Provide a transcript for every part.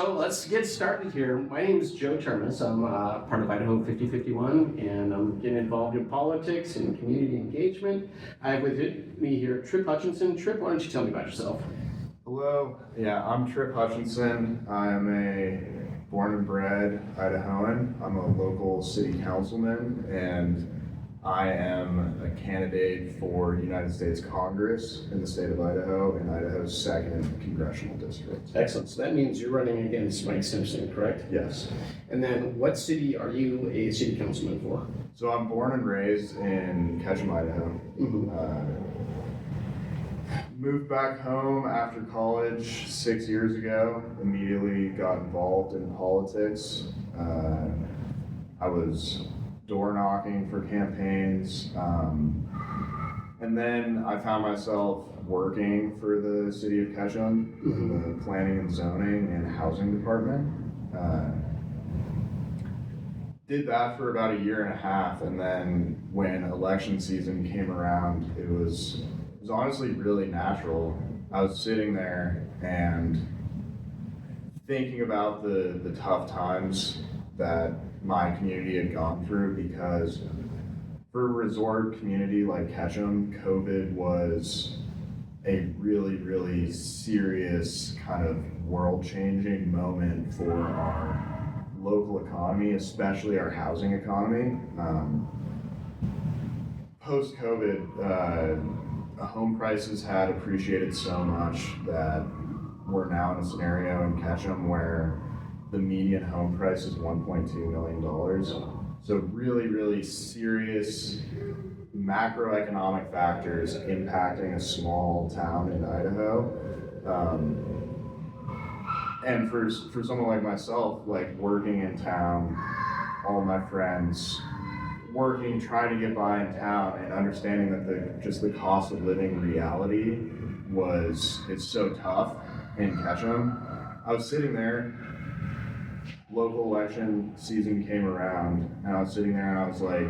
So let's get started here. My name is Joe Turmes. I'm part of Idaho 5051, and I'm getting involved in politics and community engagement. I have with me here Tripp Hutchinson. Tripp, why don't you tell me about yourself? Hello. Yeah, I'm Tripp Hutchinson. I am a born and bred Idahoan. I'm a local city councilman, and I am a candidate for United States Congress in the state of Idaho in Idaho's 2nd Congressional District. Excellent. So that means you're running against Mike Simpson, correct? Yes. And then what city are you a city councilman for? So I'm born and raised in Ketchum, Idaho. Moved back home after college 6 years ago. Immediately got involved in politics. I was door knocking for campaigns, and then I found myself working for the city of Ketchum in the planning and zoning and housing department. Did that for about a year and a half, and then when election season came around, it was honestly really natural. I was sitting there and thinking about the tough times that my community had gone through, because for a resort community like Ketchum, COVID was a really, really serious kind of world-changing moment for our local economy, especially our housing economy. Post-COVID, home prices had appreciated so much that we're now in a scenario in Ketchum where the median home price is $1.2 million. So really, really serious macroeconomic factors impacting a small town in Idaho. And for someone like myself, like working in town, all my friends working, trying to get by in town, and understanding that the cost of living reality it's so tough in Ketchum. I was sitting there, local election season came around, and I was sitting there and I was like,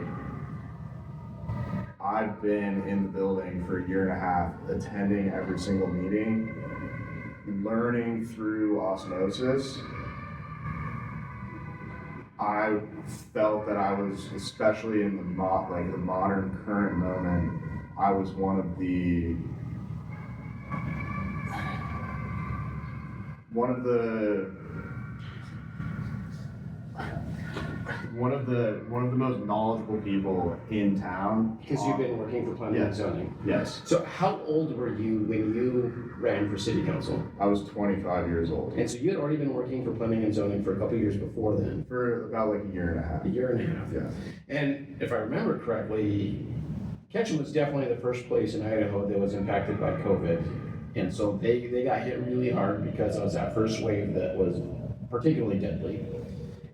I've been in the building for a year and a half, attending every single meeting, learning through osmosis. I felt that I was, especially in the modern current moment, I was one of the most knowledgeable people in town. Because you've been working for planning and zoning. Yes. So how old were you when you ran for city council? I was 25 years old. And so you had already been working for planning and zoning for a couple of years before then? For about like a year and a half. A year and a half. Yeah. And if I remember correctly, Ketchum was definitely the first place in Idaho that was impacted by COVID. And so they got hit really hard because it was that first wave that was particularly deadly.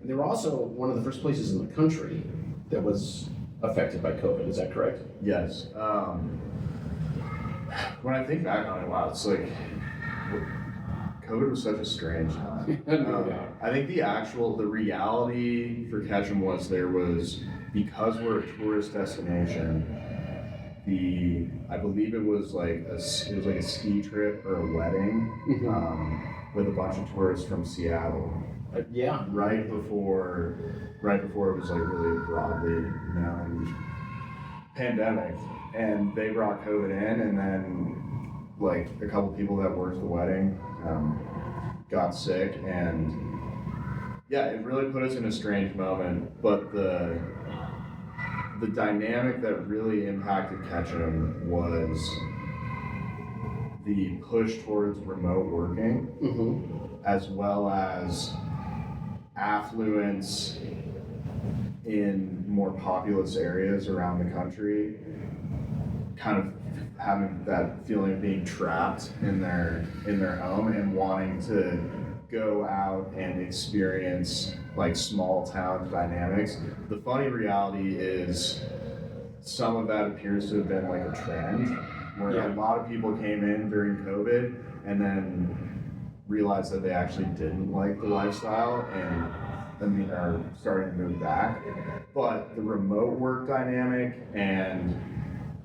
And they were also one of the first places in the country that was affected by COVID. Is that correct? Yes. When I think back on it, wow, it's like COVID was such a strange time. I think the reality for Ketchum was because we're a tourist destination, I believe it was like a ski trip or a wedding with a bunch of tourists from Seattle. Yeah. Right before it was like really broadly known pandemic, and they brought COVID in, and then like a couple people that worked the wedding got sick, and yeah, it really put us in a strange moment. But the dynamic that really impacted Ketchum was the push towards remote working, as well as affluence in more populous areas around the country, kind of having that feeling of being trapped in their home and wanting to go out and experience like small town dynamics. The funny reality is some of that appears to have been like a trend where a lot of people came in during COVID and then realized that they actually didn't like the lifestyle and are starting to move back. But the remote work dynamic and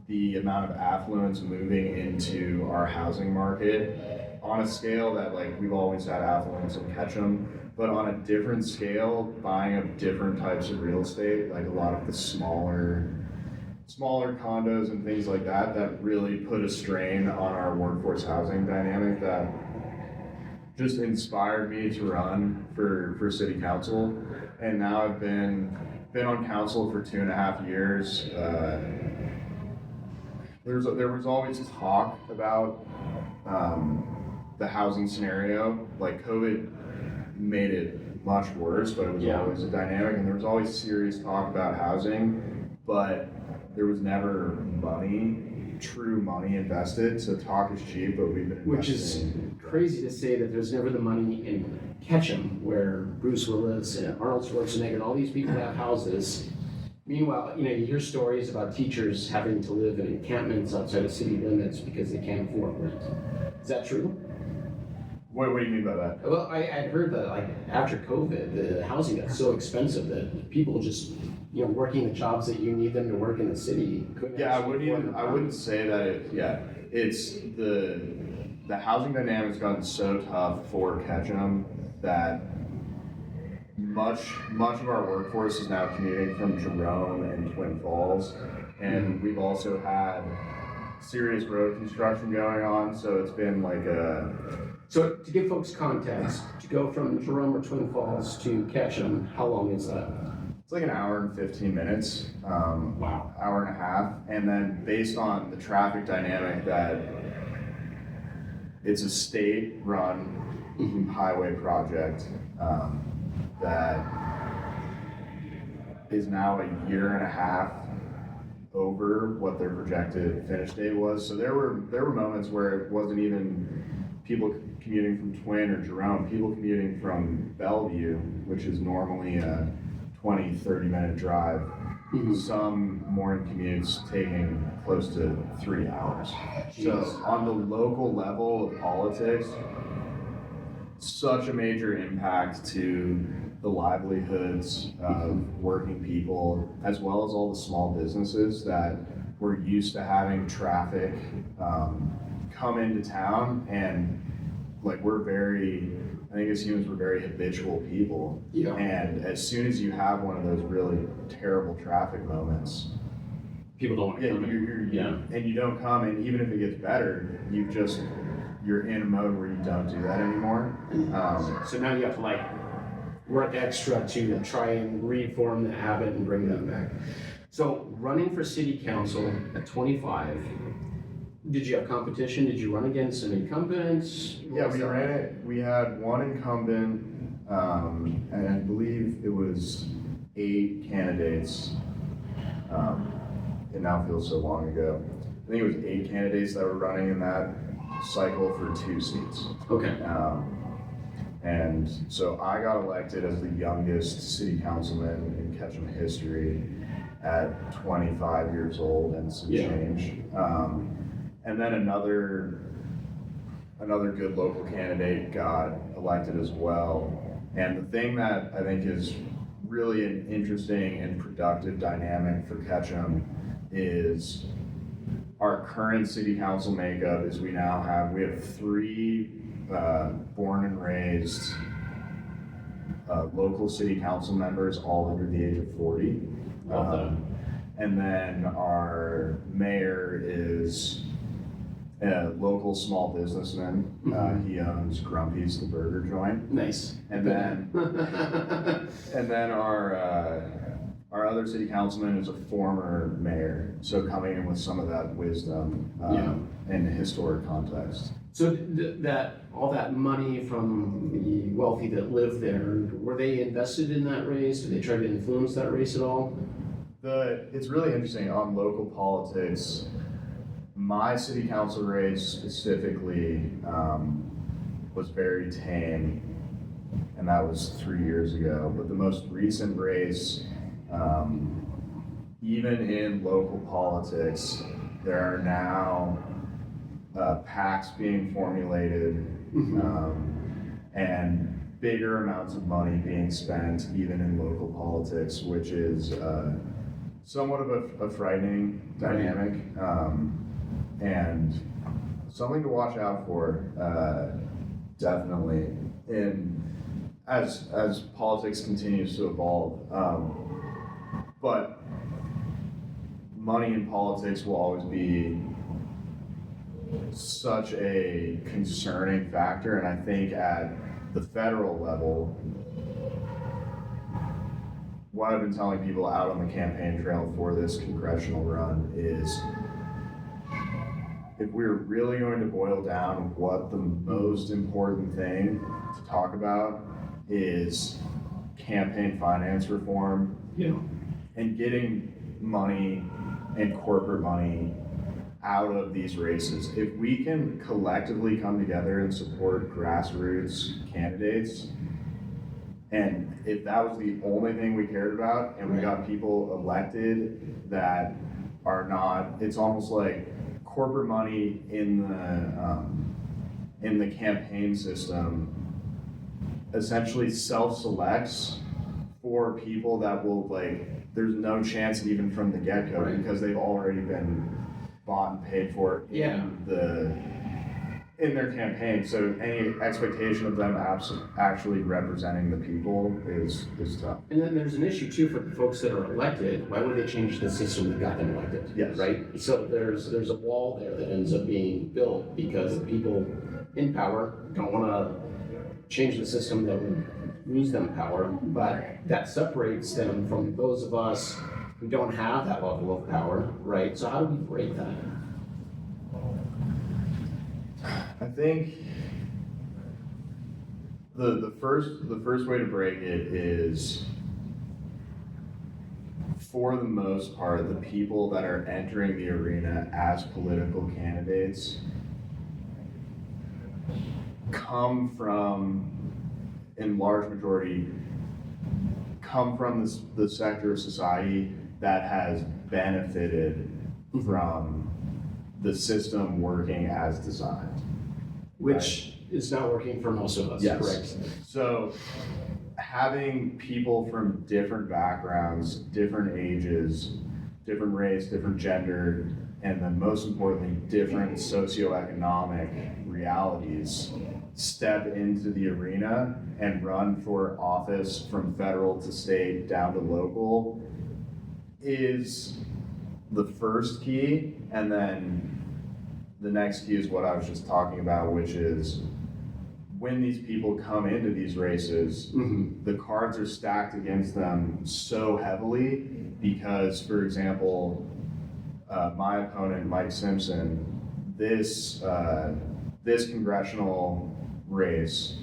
the amount of affluence moving into our housing market on a scale that like we've always had affluence in Ketchum, but on a different scale, buying up different types of real estate, like a lot of the smaller condos and things like that, that really put a strain on our workforce housing dynamic that just inspired me to run for city council. And now I've been on council for 2.5 years. There was always talk about the housing scenario. Like COVID made it much worse, but it was always a dynamic, and there was always serious talk about housing, but there was never true money invested. So talk is cheap, but we've been investing. Which is crazy to say that there's never the money in Ketchum, where Bruce Willis and Arnold Schwarzenegger and all these people have houses. Meanwhile, you hear stories about teachers having to live in encampments outside of city limits because they can't afford rent. Is that true? What do you mean by that? Well, I'd heard that like after COVID, the housing got so expensive that people just, working the jobs that you need them to work in the city couldn't. Yeah, I wouldn't say that it's the housing dynamic's gotten so tough for Ketchum that much of our workforce is now commuting from Jerome and Twin Falls, and we've also had serious road construction going on, so it's been like So to give folks context, to go from Jerome or Twin Falls to Ketchum, how long is that? It's like an hour and 15 minutes, Wow. hour and a half, and then based on the traffic dynamic that it's a state-run highway project that is now a year and a half over what their projected finish date was. So there were moments where it wasn't even people commuting from Twin or Jerome, people commuting from Bellevue, which is normally a 20-30 minute drive. Some morning commutes taking close to 3 hours. Jeez. So on the local level of politics, such a major impact to the livelihoods of working people, as well as all the small businesses that were used to having traffic come into town. And like I think as humans, we're very habitual people. Yeah. And as soon as you have one of those really terrible traffic moments, People don't want to come in. and you don't come, and even if it gets better, you're in a mode where you don't do that anymore. So now you have to work extra to try and reform the habit and bring them back. So running for city council at 25, did you have competition? Did you run against some incumbents? Yeah, we ran it. We had one incumbent, and I believe it was 8 candidates. It now feels so long ago. I think it was 8 candidates that were running in that cycle for 2 seats. Okay. And so I got elected as the youngest city councilman in Ketchum history at 25 years old and some change. And then another good local candidate got elected as well. And the thing that I think is really an interesting and productive dynamic for Ketchum is our current city council makeup is we have 3 born and raised local city council members, all under the age of 40. And then our mayor is a local small businessman. He owns Grumpy's, the burger joint. Nice. And then our other city councilman is a former mayor, so coming in with some of that wisdom and historic context. So all that money from the wealthy that live there, were they invested in that race? Did they try to influence that race at all? It's really interesting on local politics. My city council race specifically was very tame, and that was 3 years ago. But the most recent race, even in local politics, there are now PACs being formulated and bigger amounts of money being spent even in local politics, which is somewhat of a frightening dynamic. And something to watch out for, definitely. And as politics continues to evolve, but money in politics will always be such a concerning factor, and I think at the federal level, what I've been telling people out on the campaign trail for this congressional run is, if we're really going to boil down what the most important thing to talk about is campaign finance reform, and getting money and corporate money out of these races. If we can collectively come together and support grassroots candidates, and if that was the only thing we cared about, and we got people elected that are not, it's almost like corporate money in the campaign system essentially self-selects for people that will, like, there's no chance even from the get-go, because they've already been bought and paid for in their campaign. So any expectation of them actually representing the people is tough. And then there's an issue too for the folks that are elected. Why would they change the system that got them elected? Yes. Right? So there's a wall there that ends up being built because the people in power don't want to change the system that would lose them power, but that separates them from those of us who don't have that level of power, right? So how do we break that? I think the first way to break it is, for the most part, the people that are entering the arena as political candidates come from, in large majority, come from the sector of society that has benefited from the system working as designed. Which is not working for most of us, correct? So having people from different backgrounds, different ages, different race, different gender, and then most importantly, different socioeconomic realities step into the arena and run for office from federal to state down to local is the first key. And then the next key is what I was just talking about, which is when these people come into these races, the cards are stacked against them so heavily because, for example, my opponent, Mike Simpson, this congressional race,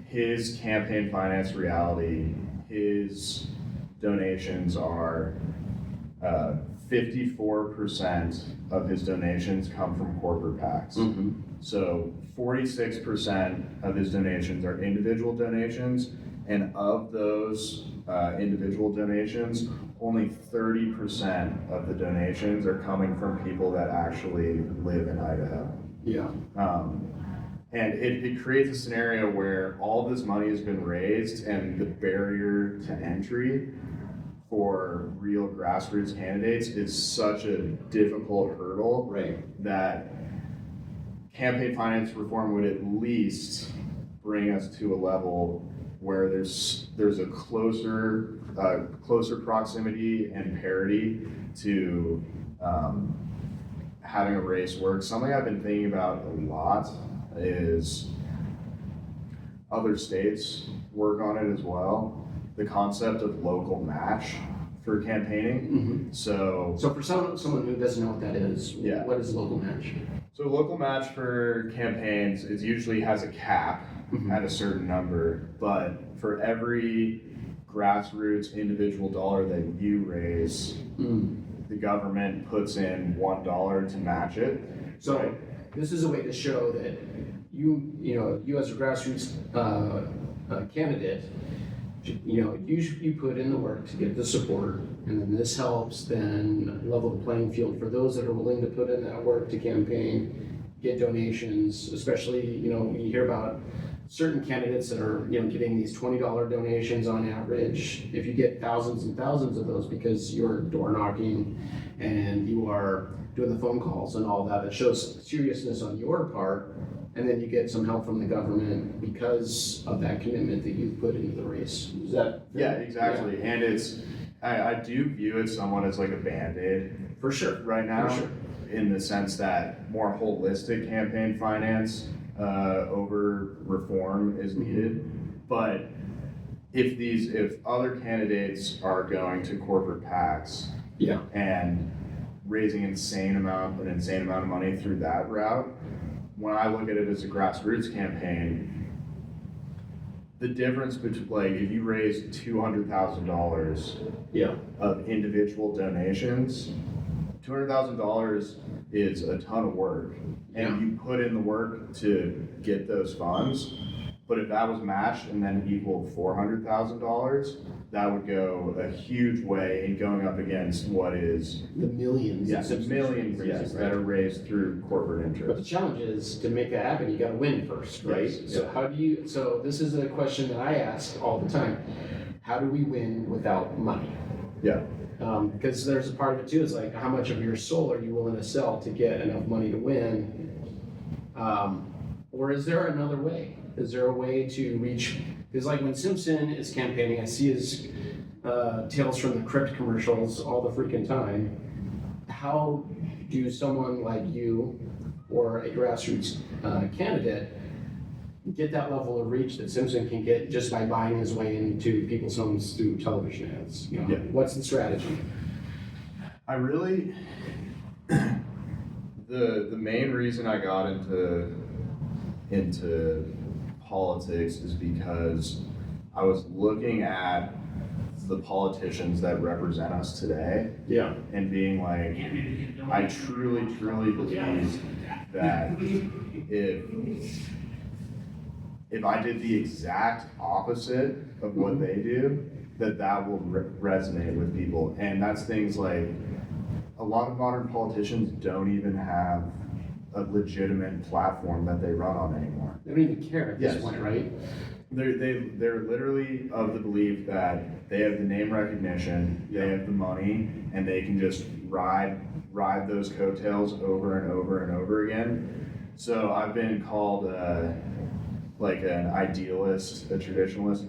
his campaign finance reality, his donations are 54% of his donations come from corporate PACs. So 46% of his donations are individual donations, and of those individual donations, only 30% of the donations are coming from people that actually live in Idaho. And it creates a scenario where all this money has been raised, and the barrier to entry for real grassroots candidates is such a difficult hurdle that campaign finance reform would at least bring us to a level where there's a closer proximity and parity to having a race work. Something I've been thinking about a lot is other states work on it as well. The concept of local match for campaigning. So for someone who doesn't know what that is, what is local match? So local match for campaigns, it usually has a cap at a certain number, but for every grassroots individual dollar that you raise, the government puts in $1 to match it. So this is a way to show that you as a grassroots candidate, you put in the work to get the support, and then this helps then level the playing field for those that are willing to put in that work to campaign get donations, especially, when you hear about certain candidates that are, getting these $20 donations on average. If you get thousands and thousands of those because you're door knocking and you are doing the phone calls and all that, that shows seriousness on your part. And then you get some help from the government because of that commitment that you've put into the race. Is that? Yeah, exactly. Yeah. And I do view it somewhat as like a Band-Aid. For sure. Right now. For sure. In the sense that more holistic campaign finance over reform is needed. But if other candidates are going to corporate PACs and raising an insane amount of money through that route, when I look at it as a grassroots campaign, the difference between, like, if you raise $200,000 of individual donations, $200,000 is a ton of work, and you put in the work to get those funds. But if that was matched and then equaled $400,000, that would go a huge way in going up against what is the millions. That are raised through corporate interest. But the challenge is, to make that happen, you got to win first, right? Yes. So how do you? So this is a question that I ask all the time: how do we win without money? Yeah. Because there's a part of it too, is like, how much of your soul are you willing to sell to get enough money to win? Or is there another way? Is there a way to reach? Because like when Simpson is campaigning, I see his Tales from the Crypt commercials all the freaking time. How do someone like you or a grassroots candidate get that level of reach that Simpson can get just by buying his way into people's homes through television ads? What's the strategy? I really, the main reason I got into politics is because I was looking at the politicians that represent us today, and being like, I truly believe that if I did the exact opposite of what they do, that will resonate with people. And that's things like, a lot of modern politicians don't even have a legitimate platform that they run on anymore. They don't even care at this point, right? They're literally of the belief that they have the name recognition, they have the money, and they can just ride those coattails over and over and over again. So I've been called like an idealist, a traditionalist.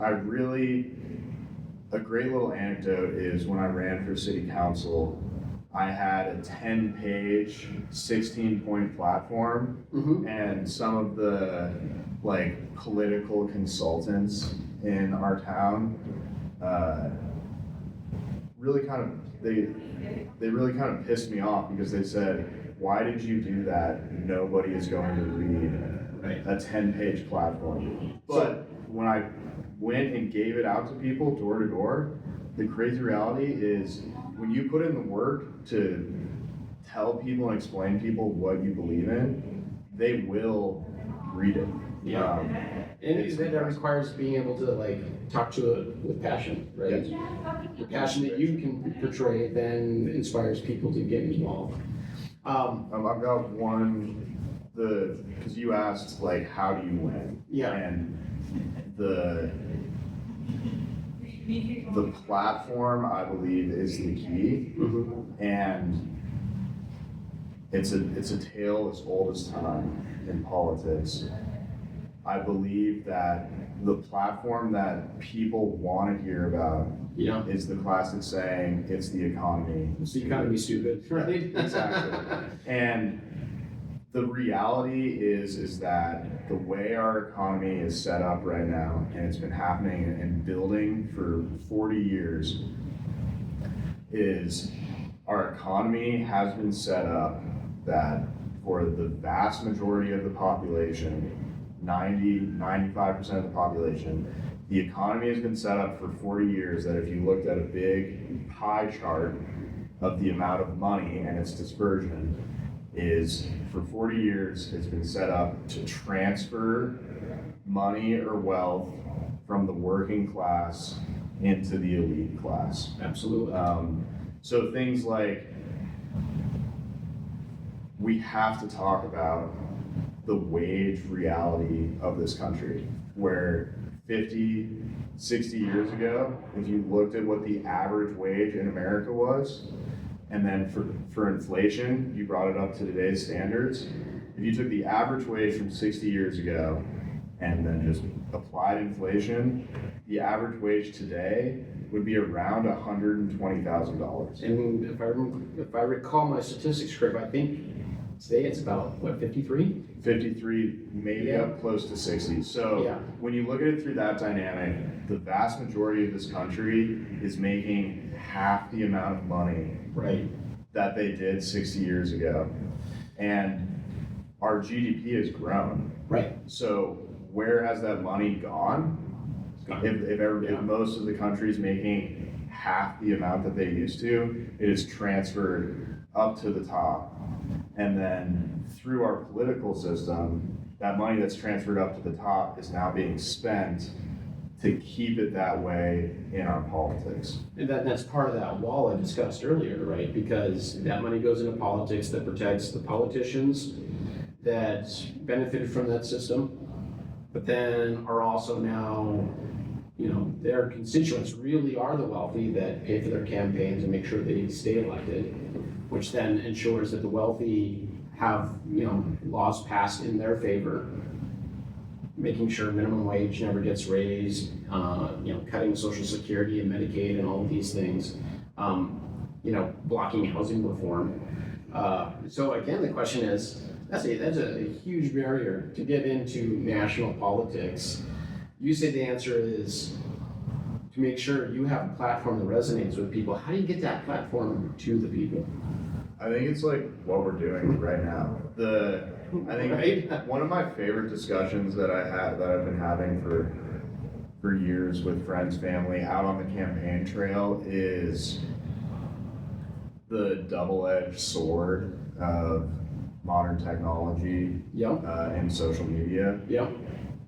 A great little anecdote is when I ran for city council, I had a 10-page, 16-point platform, and some of the political consultants in our town really kind of pissed me off, because they said, "Why did you do that? Nobody is going to read a 10-page platform." But when I went and gave it out to people door to door, the crazy reality is, when you put in the work to tell people and explain to people what you believe in, they will read it. And that requires being able to talk to it with passion, right? Yes. The passion that you can portray then inspires people to get involved. I've got one, because you asked how do you win? And the platform, I believe, is the key, and it's a tale as old as time in politics. I believe that the platform that people want to hear about is the classic saying, "It's the economy." It's the economy, stupid, right? Exactly. And the reality is that the way our economy is set up right now, and it's been happening and building for 40 years, is our economy has been set up that for the vast majority of the population, 95% of the population, the economy has been set up for 40 years that if you looked at a big pie chart of the amount of money and its dispersion, is for 40 years it's been set up to transfer money or wealth from the working class into the elite class. Absolutely. So things like, we have to talk about the wage reality of this country, where 50, 60 years ago, if you looked at what the average wage in America was, and then for inflation, you brought it up to today's standards, if you took the average wage from 60 years ago and then just applied inflation, the average wage today would be around $120,000. And if I recall my statistics correct, I think today it's about, what, 53? 53, maybe up close to 60. So when you look at it through that dynamic, the vast majority of this country is making half the amount of money that they did 60 years ago. And our GDP has grown. So where has that money gone? If most of the country is making half the amount that they used to, it is transferred up to the top. And then through our political system, that money that's transferred up to the top is now being spent to keep it that way in our politics. And that's part of that wall I discussed earlier, right? Because that money goes into politics that protects the politicians that benefited from that system, but then are also now, their constituents really are the wealthy that pay for their campaigns and make sure they stay elected, which then ensures that the wealthy have, laws passed in their favor, making sure minimum wage never gets raised, cutting Social Security and Medicaid and all of these things, blocking housing reform. So again, the question is, that's a huge barrier to get into national politics. You say the answer is to make sure you have a platform that resonates with people. How do you get that platform to the people? I think it's like what we're doing right now. I think one of my favorite discussions that I've been having for years with friends, family, out on the campaign trail is the double-edged sword of modern technology and social media.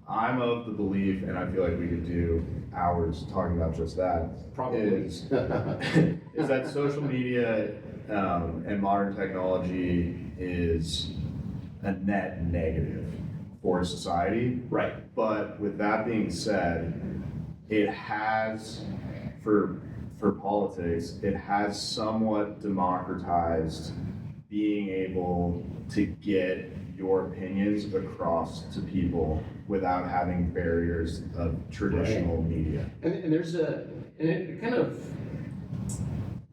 I'm of the belief, and I feel like we could do hours talking about just that. Probably. Is that social media and modern technology is a net negative for society. But with that being said, it has, for politics, it has somewhat democratized being able to get your opinions across to people without having barriers of traditional media. And it kind of,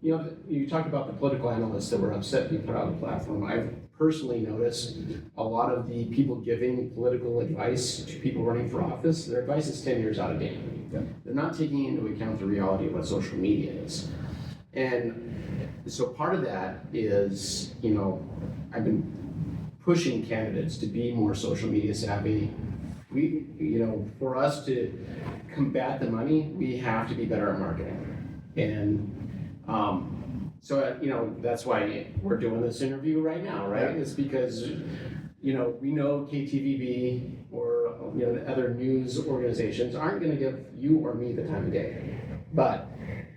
you talk about the political analysts that were upset being put on the platform. I've personally noticed a lot of the people giving political advice to people running for office, their advice is 10 years out of date. They're not taking into account the reality of what social media is. And so part of that is, I've been pushing candidates to be more social media savvy. For us to combat the money, we have to be better at marketing. And so that's why we're doing this interview right now, right? It's because, we know KTVB or other news organizations aren't going to give you or me the time of day. But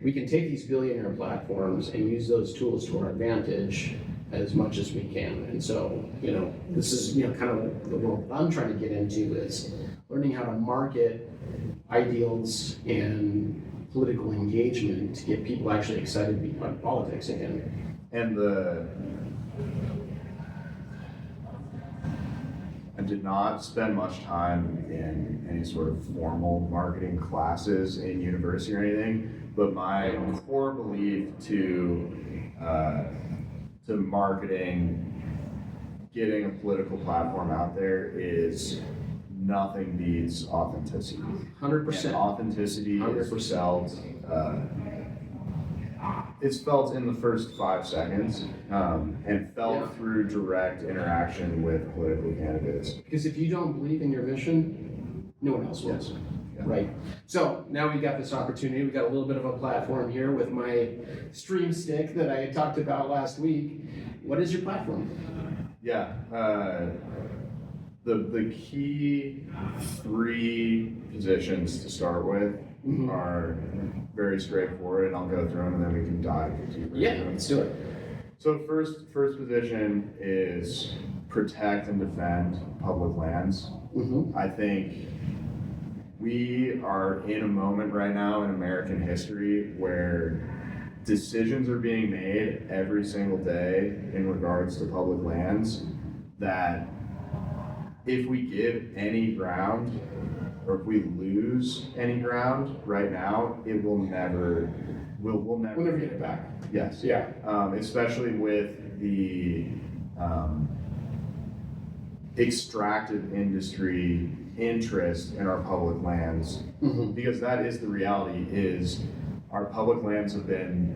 we can take these billionaire platforms and use those tools to our advantage as much as we can. And so, this is, kind of the world I'm trying to get into is learning how to market ideals and political engagement to get people actually excited to be part of politics again. And I did not spend much time in any sort of formal marketing classes in university or anything, but my core belief to marketing, getting a political platform out there is nothing beats authenticity. 100%. And authenticity 100%. is felt. It's felt in the first 5 seconds, and felt through direct interaction with political candidates. Because if you don't believe in your mission, no one else will. Right. So now we got this opportunity. We got a little bit of a platform here with my stream stick that I talked about last week. What is your platform? The key 3 positions to start with are very straightforward, and I'll go through them and then we can dive deeper. Yeah, let's do it. So first position is protect and defend public lands. I think we are in a moment right now in American history where decisions are being made every single day in regards to public lands that if we give any ground or if we lose any ground right now, it will never, we'll never get it back. Yes. Yeah. Especially with the extractive industry interest in our public lands, because that is the reality. Is our public lands have been,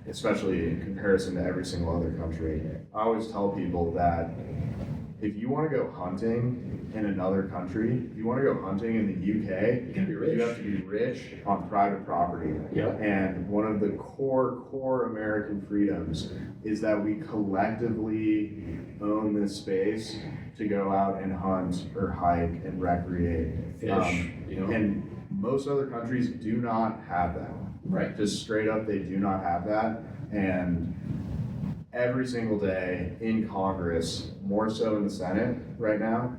especially in comparison to every single other country. I always tell people that if you want to go hunting in another country, if you want to go hunting in the UK, you have to be rich on private property. Yep. And one of the core American freedoms is that we collectively own this space to go out and hunt or hike and recreate. Fish, And most other countries do not have that. Right. Just straight up, they do not have that. And every single day in Congress, more so in the Senate right now,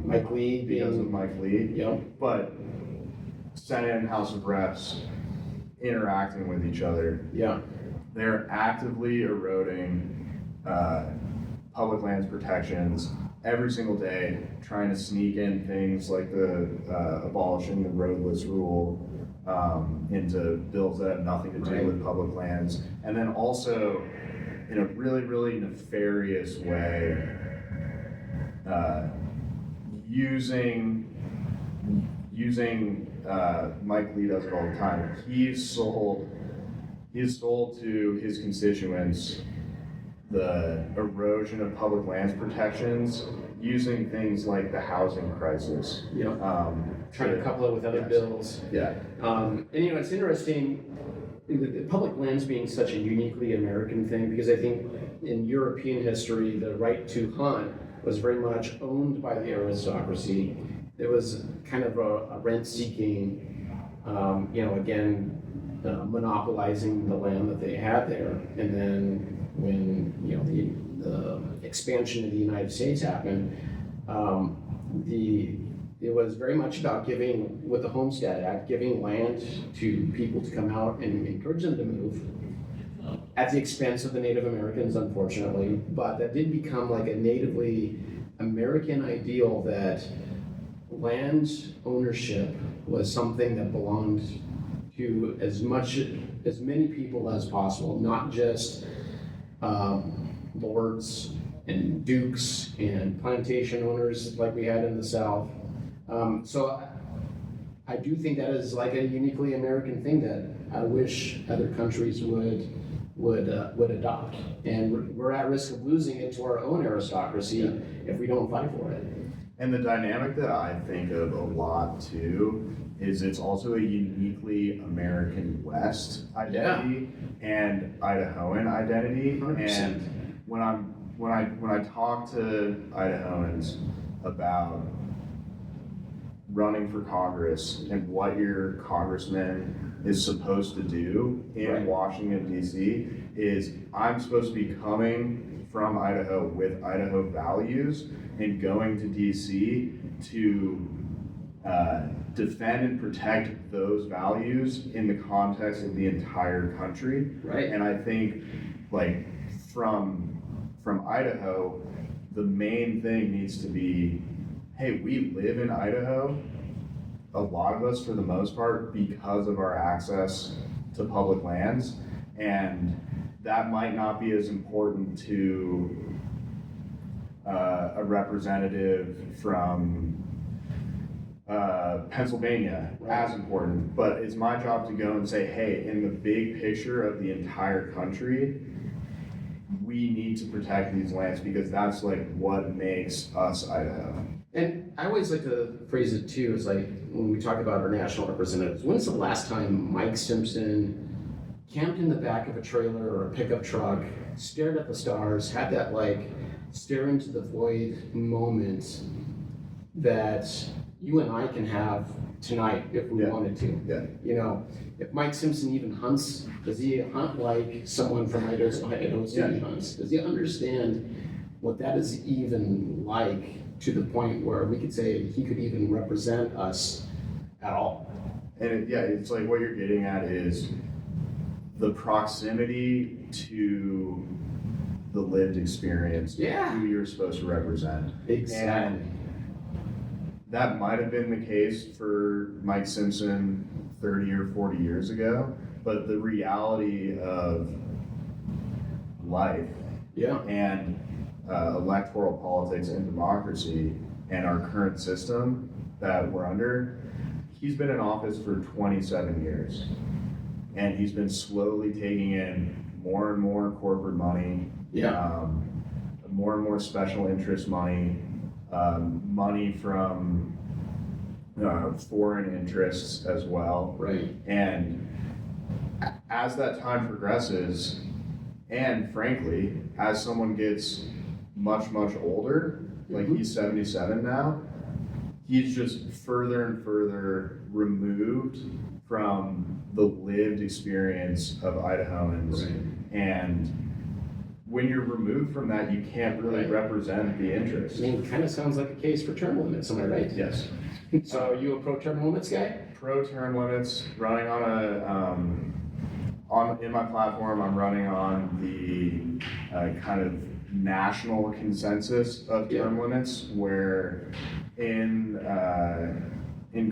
Mike Lee because of Mike Lee, Yep. but Senate and House of Reps interacting with each other. Yeah. They're actively eroding public lands protections every single day, trying to sneak in things like the abolishing the roadless rule into bills that have nothing to do with public lands, and then also in a really, really nefarious way, using Mike Lee does it all the time. He's sold to his constituents the erosion of public lands protections using things like the housing crisis. Yep. Trying to couple it with other bills. Yeah. And it's interesting, the public lands being such a uniquely American thing, because I think in European history, the right to hunt was very much owned by the aristocracy. There was kind of a rent-seeking, monopolizing the land that they had there. And then when the expansion of the United States happened, it was very much about giving, with the Homestead Act, giving land to people to come out and encourage them to move at the expense of the Native Americans, unfortunately. But that did become like a natively American ideal that land ownership was something that belonged to as many people as possible, not just lords and dukes and plantation owners like we had in the South. So I do think that is like a uniquely American thing that I wish other countries would adopt. And we're at risk of losing it to our own aristocracy if we don't fight for it. And the dynamic that I think of a lot too is it's also a uniquely American West identity and Idahoan identity. 100%. And when I talk to Idahoans about running for Congress and what your congressman is supposed to do in Washington, D.C., is I'm supposed to be coming from Idaho with Idaho values and going to D.C. to defend and protect those values in the context of the entire country. Right. And I think, like, from Idaho, the main thing needs to be, hey, we live in Idaho, a lot of us for the most part, because of our access to public lands, and that might not be as important to a representative from Pennsylvania as important, but it's my job to go and say, hey, in the big picture of the entire country, we need to protect these lands because that's like what makes us Idaho. And I always like to phrase it too, is like when we talk about our national representatives, when's the last time Mike Simpson camped in the back of a trailer or a pickup truck, stared at the stars, had that like stare into the void moment that you and I can have tonight if we wanted to. Yeah. You know, if Mike Simpson even hunts, does he hunt like someone from Idaho City hunts? Does he understand what that is even like, to the point where we could say he could even represent us at all. And it's like what you're getting at is the proximity to the lived experience, Yeah. who you're supposed to represent. Exactly. And that might have been the case for Mike Simpson 30 or 40 years ago, but the reality of life Yeah. and electoral politics and democracy and our current system that we're under, he's been in office for 27 years. And he's been slowly taking in more and more corporate money, Yeah. more and more special interest money, money from foreign interests as well. Right. And as that time progresses, and frankly, as someone gets much, much older, like he's 77 now, he's just further and further removed from the lived experience of Idahoans. Right. And when you're removed from that, you can't really Right. represent the I interest. mean, kind of sounds like a case for term limits, am I right? Yes. So are you a pro term limits guy? Pro term limits, running on in my platform, I'm running on the kind of national consensus of term limits, where in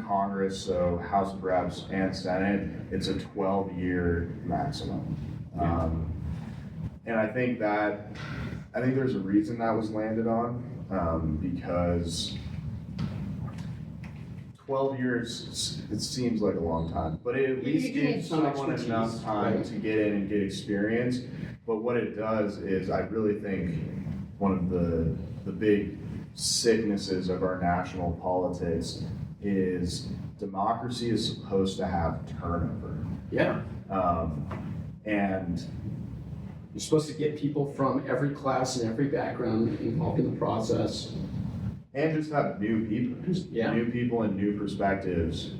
Congress, so House of Reps and Senate, it's a 12-year maximum. And I think there's a reason that was landed on, because 12 years, it seems like a long time, but it at least You need gives some someone expertise, enough time right. to get in and get experience. But what it does is, I really think one of the big sicknesses of our national politics is democracy is supposed to have turnover. Yeah. And You're supposed to get people from every class and every background involved in the process. just have new people, new people and new perspectives.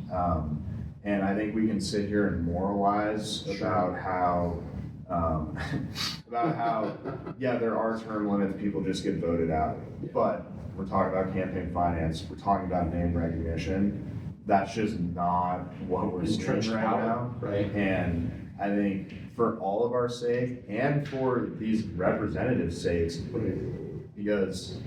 And I think we can sit here and moralize about how, there are term limits, people just get voted out. But we're talking about campaign finance, we're talking about name recognition. That's just not what we're seeing Entrenched right power, now. right. And I think for all of our sake, and for these representatives' sakes, because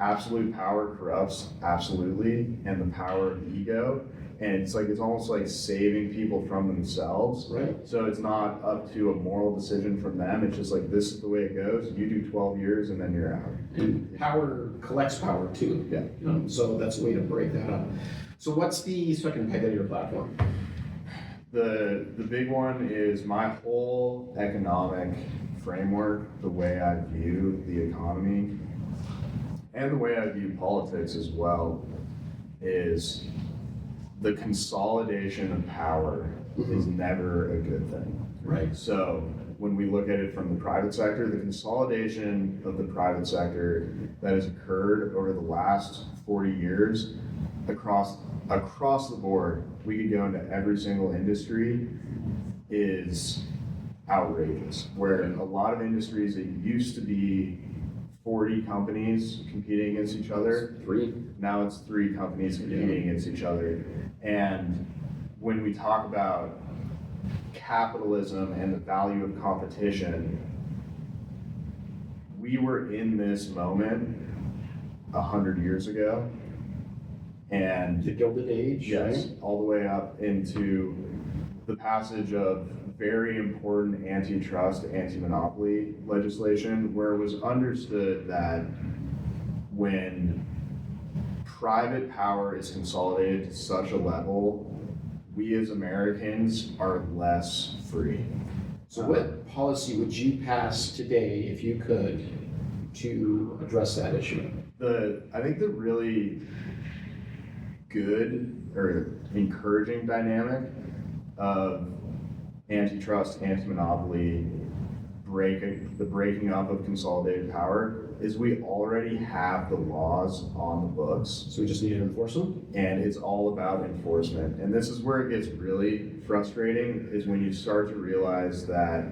absolute power corrupts absolutely, and the power of ego. And it's almost like saving people from themselves. Right. So it's not up to a moral decision from them. It's just like, this is the way it goes. You do 12 years and then you're out. And power collects power too. Yeah. So that's a way to break that up. So what's the second peg of your platform? The big one is my whole economic framework, the way I view the economy, and the way I view politics as well, is the consolidation of power is never a good thing. Right. So when we look at it from the private sector, the consolidation of the private sector that has occurred over the last 40 years across the board, we could go into every single industry, is outrageous. Where a lot of industries that used to be 40 companies competing against each other, now it's 3 companies competing against each other. And when we talk about capitalism and the value of competition, we were in this moment 100 years ago. And The Gilded Age. yes, Right? all the way up into the passage of very important antitrust, anti-monopoly legislation, where it was understood that when private power is consolidated to such a level, we as Americans are less free. So what policy would you pass today, if you could, to address that issue? I think the really good or encouraging dynamic of antitrust, anti-monopoly, the breaking up of consolidated power is we already have the laws on the books. So we just need to enforce them? And it's all about enforcement. And this is where it gets really frustrating, is when you start to realize that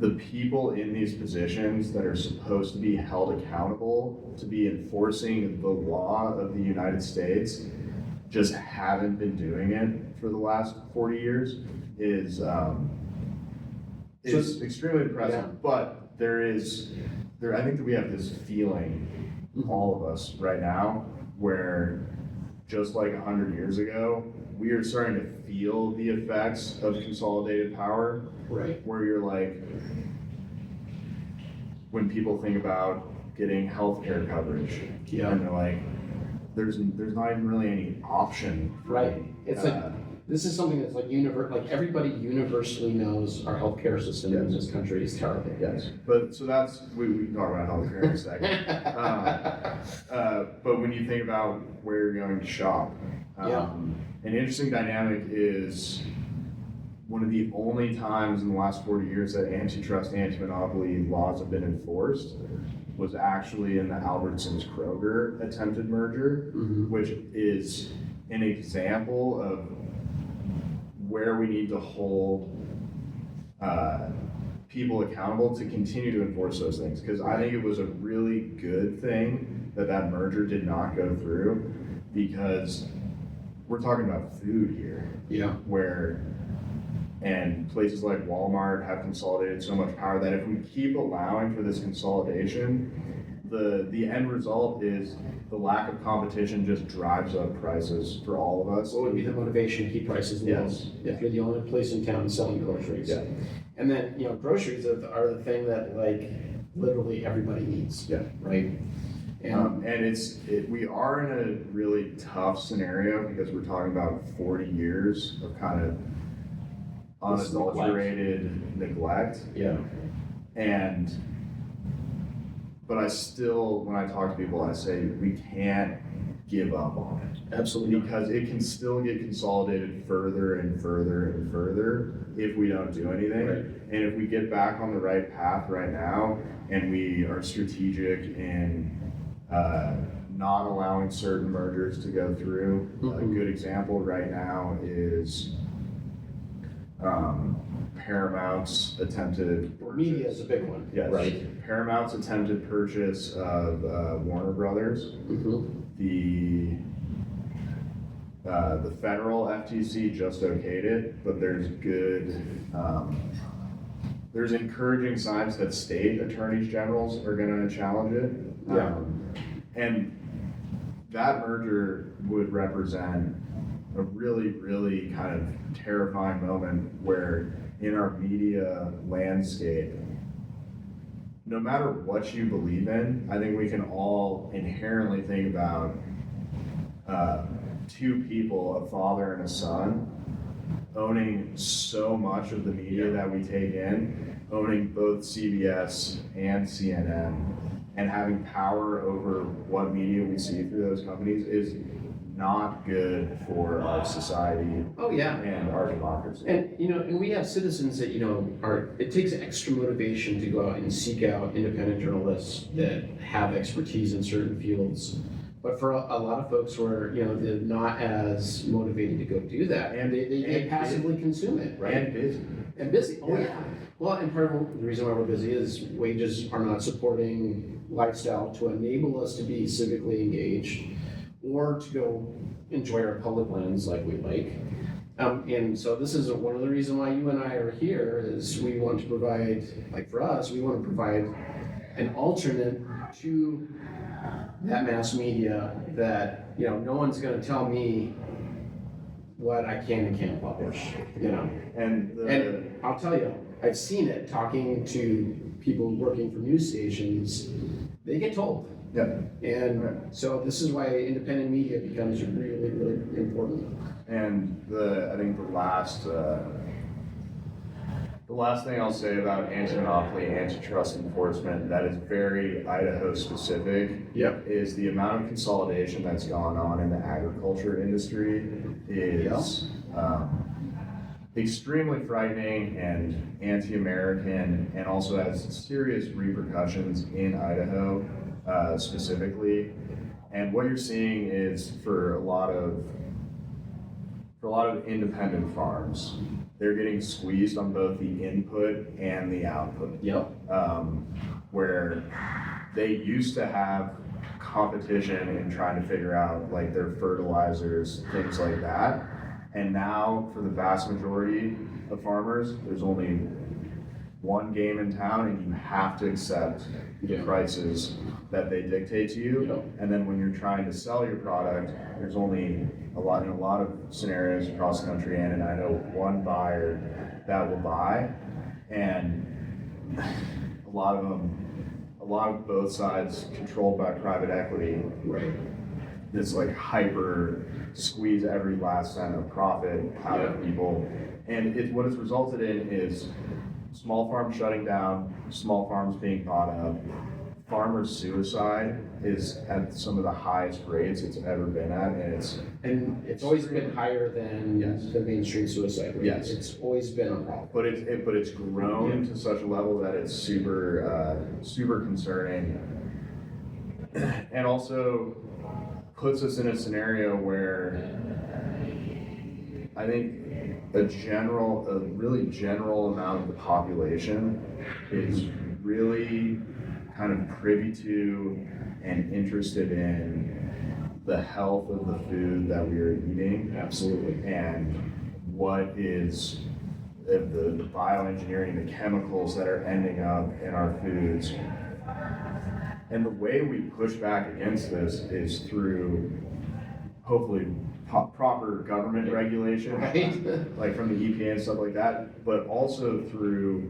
the people in these positions that are supposed to be held accountable to be enforcing the law of the United States just haven't been doing it for the last 40 years is extremely depressing. Yeah. But I think that we have this feeling, all of us right now, where just like 100 years ago, we are starting to feel the effects of consolidated power. Right. Where you're like, when people think about getting healthcare coverage, Yeah. and they're like, there's not even really any option. Right. It's like, this is something that's like like everybody universally knows our healthcare system in this country is terrible. Yes, but so we can talk about healthcare in a second. But when you think about where you're going to shop, an interesting dynamic is one of the only times in the last 40 years that antitrust, anti-monopoly laws have been enforced was actually in the Albertsons Kroger attempted merger, which is an example of where we need to hold people accountable to continue to enforce those things. Because I think it was a really good thing that merger did not go through, because we're talking about food here. Yeah. And places like Walmart have consolidated so much power that if we keep allowing for this consolidation, the end result is the lack of competition just drives up prices for all of us. What would be the motivation to keep prices low? Yes. If you're the only place in town selling groceries. Yeah. And then, groceries are the thing that like literally everybody needs. Yeah. Right. And we are in a really tough scenario because we're talking about 40 years of kind of unadulterated neglect. Yeah. But I still, when I talk to people, I say we can't give up on it. Absolutely. Because it can still get consolidated further and further and further if we don't do anything. Right. And if we get back on the right path right now and we are strategic in not allowing certain mergers to go through, a good example right now is Paramount's attempted purchase. Media is a big one. Yes. Right. Paramount's attempted purchase of Warner Brothers. The federal FTC just okayed it, but there's encouraging signs that state attorneys generals are going to challenge it. And that merger would represent a really, really kind of terrifying moment where in our media landscape, no matter what you believe in, I think we can all inherently think about two people, a father and a son, owning so much of the media that we take in, owning both CBS and CNN, and having power over what media we see through those companies is not good for our society. Oh yeah. And our democracy. And and we have citizens that it takes extra motivation to go out and seek out independent journalists that have expertise in certain fields. But for a lot of folks who are they're not as motivated to go do that, and they passively consume it, right? And busy. Oh yeah. Well, and part of the reason why we're busy is wages are not supporting lifestyle to enable us to be civically engaged or to go enjoy our public lands like we like. And so this is one of the reasons why you and I are here is we want to provide, like for us, we want to provide an alternate to that mass media that, no one's going to tell me what I can and can't publish, And I'll tell you, I've seen it talking to people working for news stations, they get told. Yeah. And so this is why independent media becomes really, really important. And I think the last thing I'll say about anti-monopoly, antitrust enforcement that is very Idaho specific is the amount of consolidation that's gone on in the agriculture industry is extremely frightening and anti-American, and also has serious repercussions in Idaho specifically. And what you're seeing is for a lot of for a lot of independent farms, they're getting squeezed on both the input and the output. Yep. Where they used to have competition in trying to figure out like their fertilizers, things like that. And now for the vast majority of farmers, there's only one game in town and you have to accept the prices that they dictate to you. Yep. And then when you're trying to sell your product, there's only in a lot of scenarios across the country and in Idaho, one buyer that will buy. And a lot of both sides controlled by private equity. Right. This like hyper squeeze every last cent of profit out of people. And what it's resulted in is small farms shutting down, small farms being bought up. Farmer suicide is at some of the highest rates it's ever been at, and it's always been higher than the mainstream suicide rate. Yes. It's always been a problem. But it's grown to such a level that it's super concerning, and also puts us in a scenario where I think a really general amount of the population is really kind of privy to and interested in the health of the food that we are eating. Absolutely. And what is the bioengineering, the chemicals that are ending up in our foods. And the way we push back against this is through hopefully proper government regulation, right? Like from the EPA and stuff like that, but also through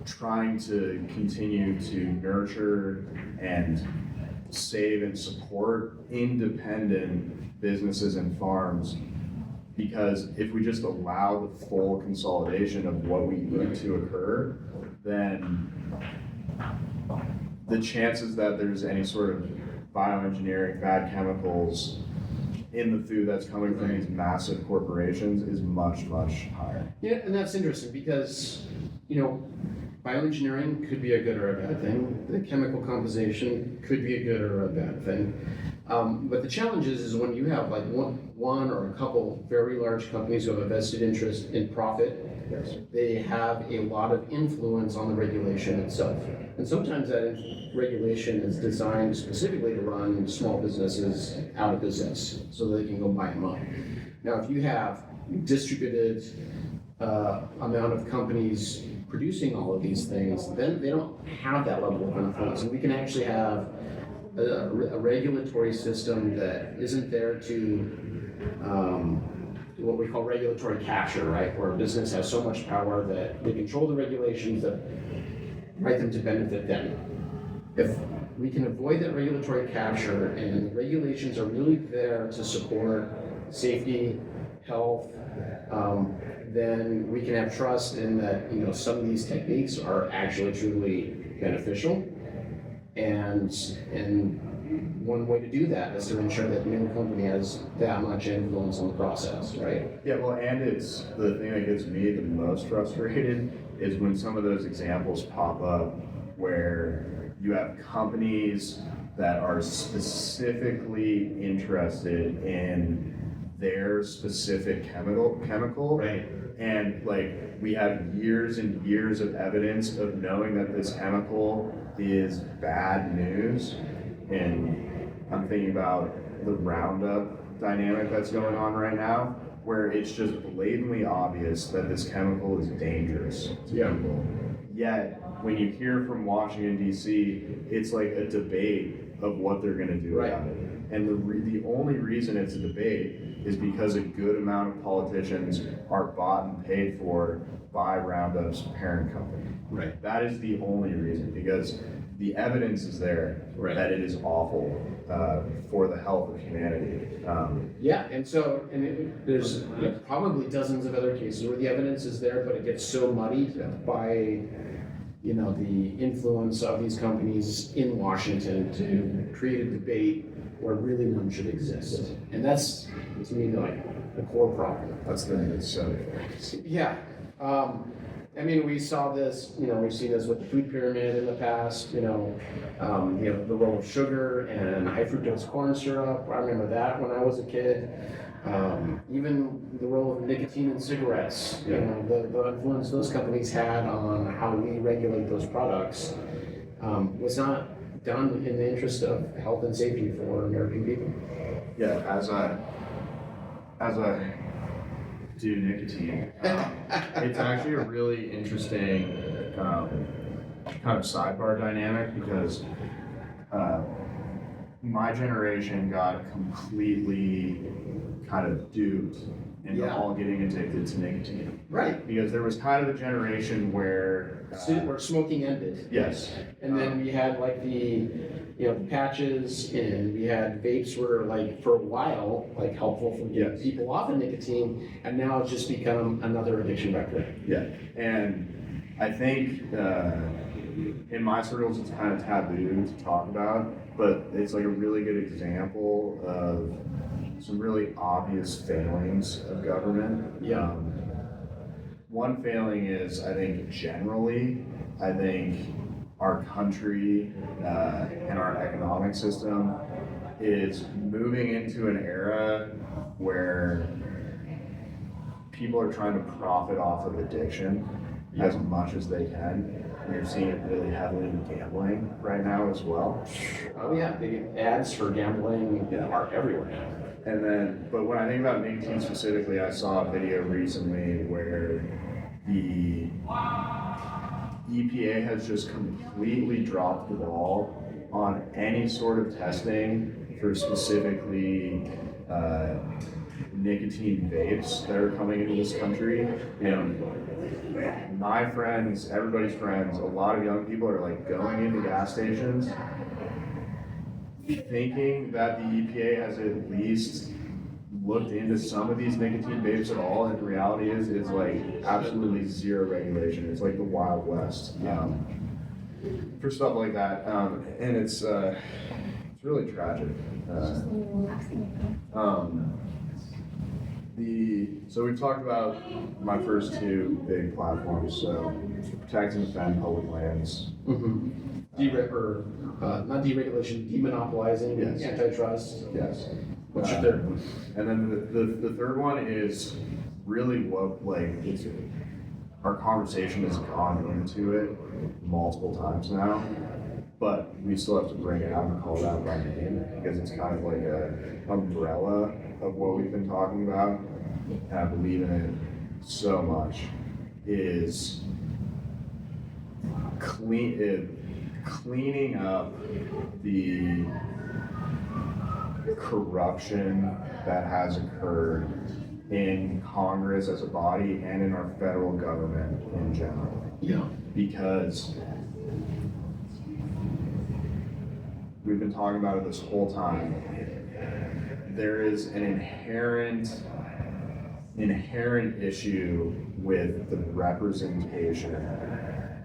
trying to continue to nurture and save and support independent businesses and farms, because if we just allow the full consolidation of what we eat to occur, then the chances that there's any sort of bioengineering, bad chemicals in the food that's coming from these massive corporations is much, much higher. Yeah, and that's interesting because, bioengineering could be a good or a bad thing. The chemical composition could be a good or a bad thing. But the challenge is when you have like one or a couple very large companies who have a vested interest in profit, they have a lot of influence on the regulation itself. And sometimes that regulation is designed specifically to run small businesses out of business so that they can go buy them up. Now, if you have distributed amount of companies producing all of these things, then they don't have that level of influence. And we can actually have a regulatory system that isn't there to what we call regulatory capture, right? Where a business has so much power that they control the regulations that write them to benefit them. If we can avoid that regulatory capture and the regulations are really there to support safety, health, then we can have trust in that some of these techniques are actually truly beneficial. And one way to do that is to ensure that no company has that much influence on the process, right? Yeah, well, and it's the thing that gets me the most frustrated is when some of those examples pop up where you have companies that are specifically interested in their specific chemical. Right. And like we have years and years of evidence of knowing that this chemical is bad news. And I'm thinking about the Roundup dynamic that's going on right now, where it's just blatantly obvious that this chemical is dangerous to people. Yet, when you hear from Washington, D.C., it's like a debate of what they're going to do about it. And the only reason it's a debate is because a good amount of politicians are bought and paid for by Roundup's parent company. Right. That is the only reason, because the evidence is there that it is awful for the health of humanity. There's probably dozens of other cases where the evidence is there, but it gets so muddied by the influence of these companies in Washington to create a debate where really none should exist. And that's, to me, like the core problem. That's the thing that's so. Yeah. We saw this, we've seen this with the food pyramid in the past, the role of sugar and high fructose corn syrup. I remember that when I was a kid. Even the role of nicotine in cigarettes, you know, the influence those companies had on how we regulate those products was not done in the interest of health and safety for American people. Yeah, as I do nicotine, it's actually a really interesting kind of sidebar dynamic because my generation got completely kind of duped into all getting addicted to nicotine. Right. Because there was kind of a generation where Where smoking ended. yes. And then we had like the patches, and we had vapes were like for a while like helpful for getting people off of nicotine, and now it's just become another addiction vector. Yeah, and I think in my circles it's kind of taboo to talk about, but it's like a really good example of some really obvious failings of government. Yeah. One failing is, I think, our country and our economic system is moving into an era where people are trying to profit off of addiction as much as they can. And you're seeing it really heavily in gambling right now as well. Oh yeah, the ads for gambling are everywhere now. And then, but when I think about nicotine specifically, I saw a video recently where the EPA has just completely dropped the ball on any sort of testing for specifically nicotine vapes that are coming into this country. And my friends, everybody's friends, a lot of young people are like going into gas stations thinking that the EPA has at least looked into some of these nicotine vapes at all, and the reality is it's like absolutely zero regulation. It's like the Wild West for stuff like that, and it's really tragic. So we've talked about my first two big platforms, so protect and defend public lands. Mm-hmm. Not deregulation, demonopolizing, Yes. Antitrust. Yes. What's your third one? And then the third one is really what our conversation has gone into it multiple times now, but we still have to bring it out and call it out by name because it's kind of like an umbrella of what we've been talking about, and I believe in it so much, is cleaning up the corruption that has occurred in Congress as a body and in our federal government in general. Yeah. Because we've been talking about it this whole time. There is an inherent issue with the representation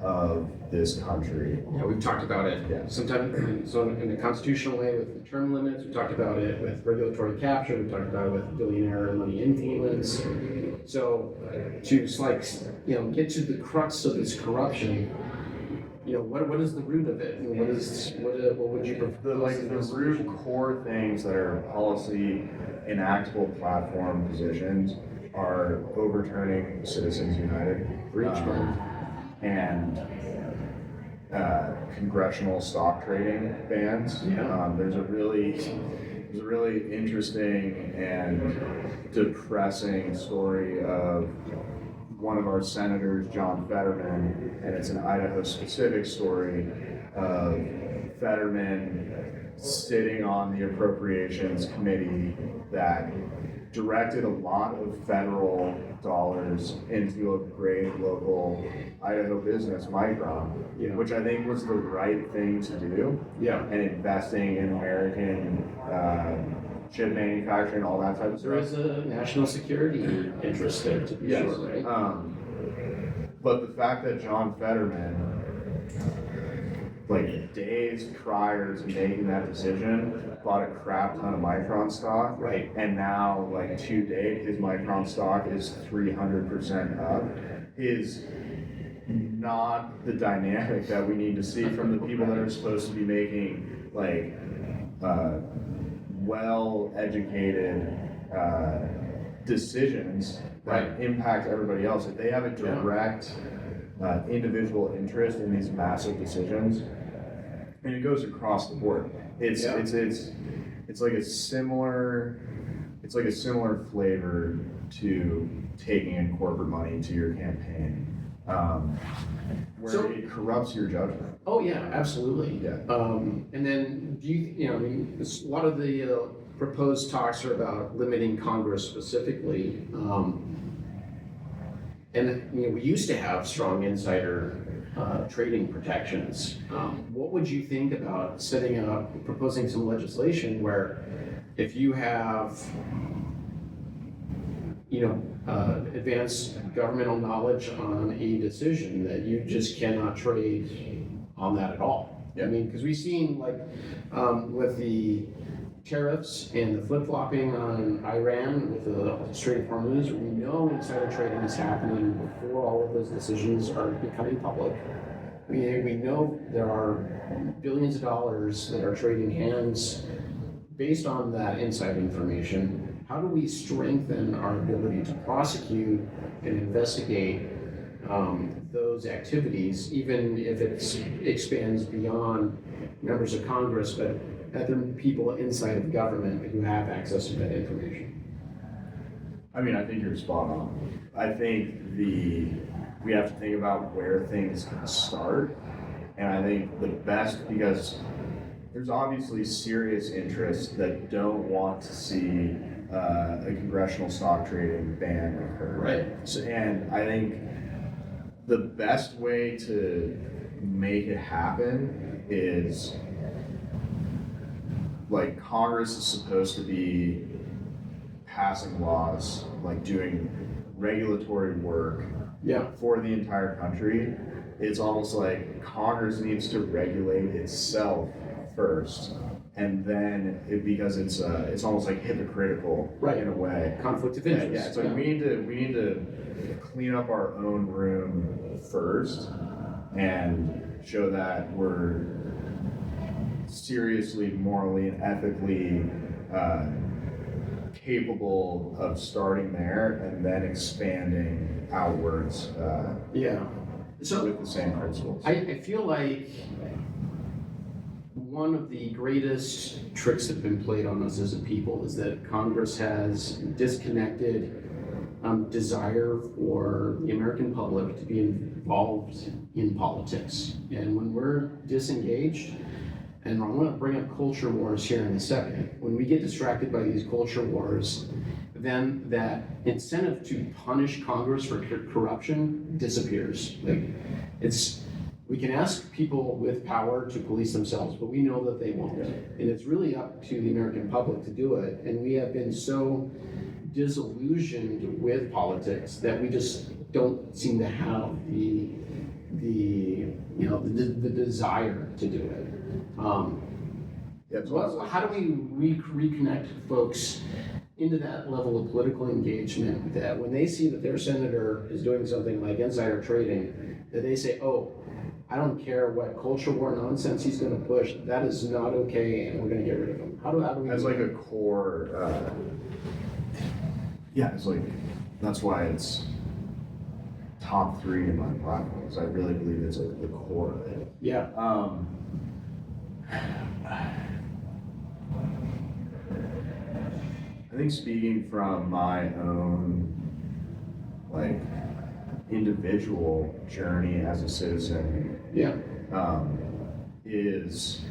of this country. Yeah, we've talked about it. Yeah. Sometimes, so in a constitutional way with the term limits, we talked about it with regulatory capture, we talked about it with billionaire money influence. So to get to the crux of this corruption, what is the root of it? What would you prefer? The root core things that are policy enactable platform positions are overturning Citizens United and congressional stock trading bans. Yeah. There's a really interesting and depressing story of one of our senators, John Fetterman, and it's an Idaho specific story of Fetterman sitting on the appropriations committee that directed a lot of federal dollars into a great local Idaho business, Micron, which I think was the right thing to do. Yeah. And investing in American chip manufacturing, all that type of stuff. There is a national security interest there, to be sure, right? But the fact that John Fetterman, days prior to making that decision, bought a crap ton of Micron stock. Right. And now, to date, his Micron stock is 300% up. Is not the dynamic that we need to see from the people that are supposed to be making well-educated decisions that impact everybody else. If they have a direct individual interest in these massive decisions, and it goes across the board. It's like a similar flavor to taking in corporate money into your campaign, where it corrupts your judgment. Oh yeah, absolutely. Yeah. And then a lot of the proposed talks are about limiting Congress specifically. And we used to have strong insider trading protections. What would you think about proposing some legislation where if you have, advanced governmental knowledge on a decision, that you just cannot trade on that at all? Yeah. I mean, because we've seen with the tariffs and the flip-flopping on Iran with the Strait of Hormuz, we know insider trading is happening before all of those decisions are becoming public. We know there are billions of dollars that are trading hands based on that inside information. How do we strengthen our ability to prosecute and investigate those activities, even if it expands beyond members of Congress, but at the people inside of government who have access to that information? I mean, I think you're spot on. I think we have to think about where things can start, and I think the best, because there's obviously serious interests that don't want to see a congressional stock trading ban occur. Right. So, and I think the best way to make it happen is, like, Congress is supposed to be passing laws, like doing regulatory work for the entire country. It's almost like Congress needs to regulate itself first, and then because it's almost like hypocritical in a way. Conflict of interest. Yeah, it's like we need to clean up our own room first and show that we're seriously, morally, and ethically capable of starting there and then expanding outwards with the same principles. I feel like one of the greatest tricks that have been played on us as a people is that Congress has disconnected desire for the American public to be involved in politics. And when we're disengaged, and I'm going to bring up culture wars here in a second, when we get distracted by these culture wars, then that incentive to punish Congress for corruption disappears. We can ask people with power to police themselves, but we know that they won't. And it's really up to the American public to do it. And we have been so disillusioned with politics that we just don't seem to have the desire to do it. How do we reconnect folks into that level of political engagement, that when they see that their senator is doing something like insider trading, that they say, oh, I don't care what culture war nonsense he's going to push, that is not okay, and we're going to get rid of him? How do we? As like a core, it's like, that's why it's top 3 in my platform, because I really believe it's like the core of it. Yeah. I think speaking from my own, like, individual journey as a citizen, is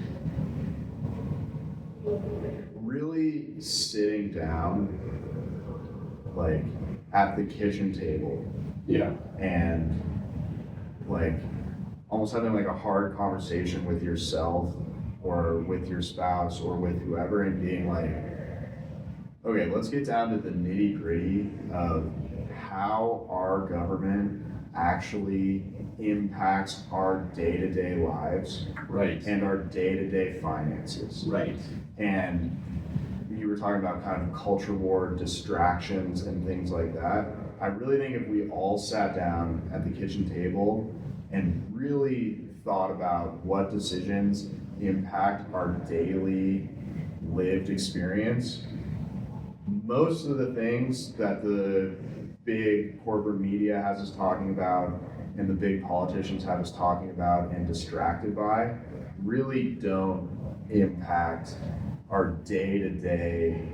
really sitting down, like, at the kitchen table, and like almost having like a hard conversation with yourself or with your spouse or with whoever, and being like, okay, let's get down to the nitty-gritty of how our government actually impacts our day-to-day lives, and our day-to-day finances. And you were talking about kind of culture war distractions and things like that. I really think if we all sat down at the kitchen table and really thought about what decisions impact our daily lived experience, most of the things that the big corporate media has us talking about and the big politicians have us talking about and distracted by really don't impact our day-to-day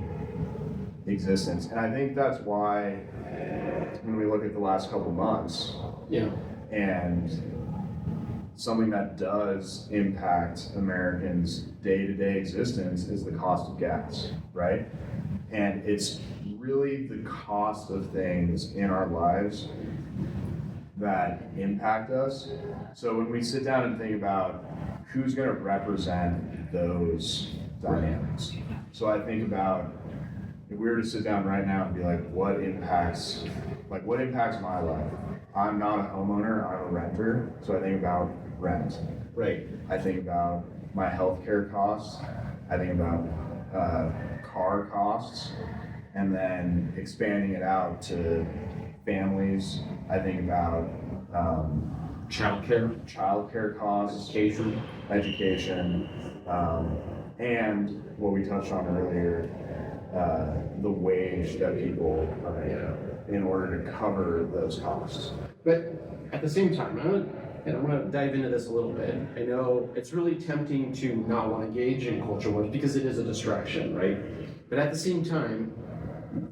existence. And I think that's why when we look at the last couple months, Yeah. and something that does impact Americans' day-to-day existence is the cost of gas, right? And it's really the cost of things in our lives that impact us. So when we sit down and think about who's going to represent those dynamics, so I think about if we were to sit down right now and be like, what impacts my life? I'm not a homeowner, I'm a renter, so I think about rent. Right. I think about my healthcare costs, I think about car costs, and then expanding it out to families, I think about childcare costs, education, and what we touched on earlier, the wage that people are in order to cover those costs. But at the same time, I'm going to dive into this a little bit. I know it's really tempting to not want to engage in culture wars because it is a distraction, right? But at the same time,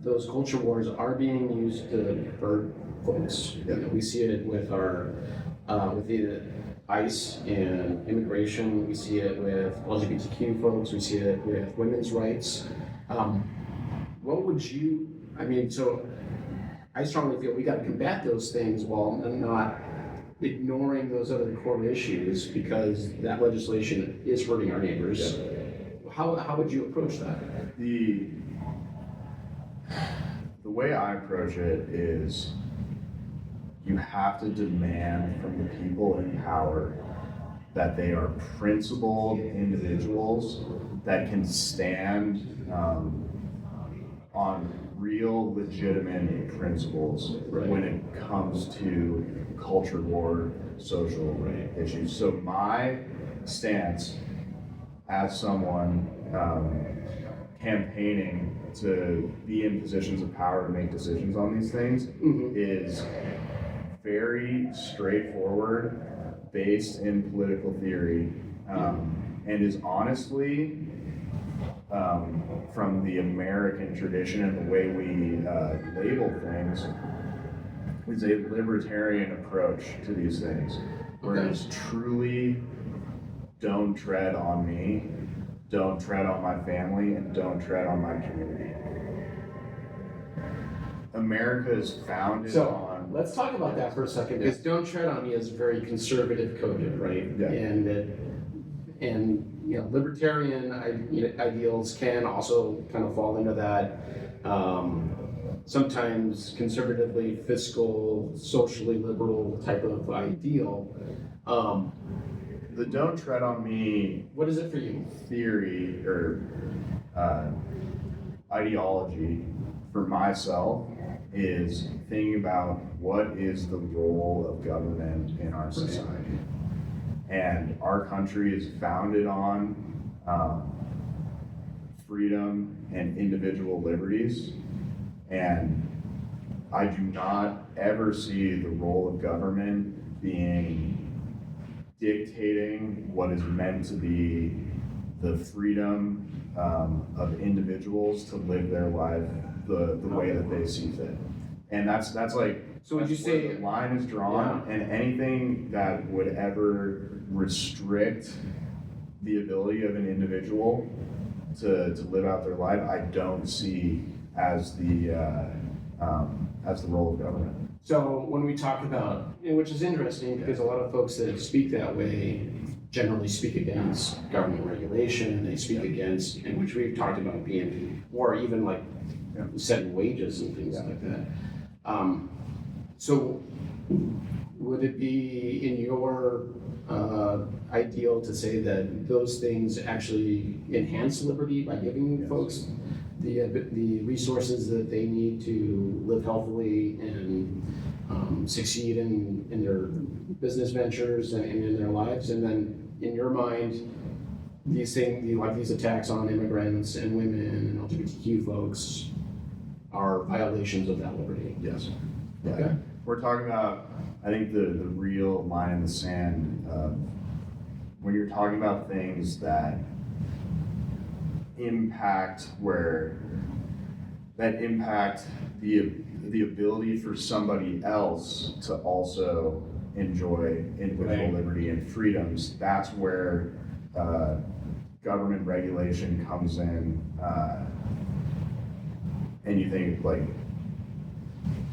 those culture wars are being used to hurt folks. Yeah. You know, we see it with with the ICE and immigration. We see it with LGBTQ folks. We see it with women's rights. What would you? So I strongly feel we got to combat those things while not ignoring those other core issues because that legislation is hurting our neighbors. Yeah. How would you approach that? The way I approach it is you have to demand from the people in power that they are principled individuals that can stand on real legitimate principles when it comes to culture war, social issues. So my stance as someone campaigning to be in positions of power to make decisions on these things is very straightforward, based in political theory, and is honestly from the American tradition and the way we label things, is a libertarian approach to these things, where it's truly don't tread on me, don't tread on my family, and don't tread on my community. America is founded on... Let's talk about that for a second, because don't tread on me is very conservative coded, right? Yeah. And libertarian ideals can also kind of fall into that. Sometimes conservatively fiscal, socially liberal type of ideal. The don't tread on me... What is it for you? Theory or ideology for myself is thinking about what is the role of government in our society. And our country is founded on freedom and individual liberties. And I do not ever see the role of government being dictating what is meant to be the freedom of individuals to live their life the way that they see fit. And that's like, so would you say the line is drawn, and anything that would ever restrict the ability of an individual to live out their life, I don't see as the role of government. So when we talk about, which is interesting because a lot of folks that speak that way generally speak against government regulation, they speak against, and which we've talked about being, or even like setting wages and things like that. So would it be in your ideal to say that those things actually enhance liberty by giving folks the resources that they need to live healthily and succeed in their business ventures and in their lives? And then in your mind, these things, like these attacks on immigrants and women and LGBTQ folks, are violations of that liberty. Yes. Yeah. Okay. We're talking about, I think the real line in the sand, when you're talking about things that impact the ability for somebody else to also enjoy individual Right. liberty and freedoms, that's where government regulation comes in, and you think like,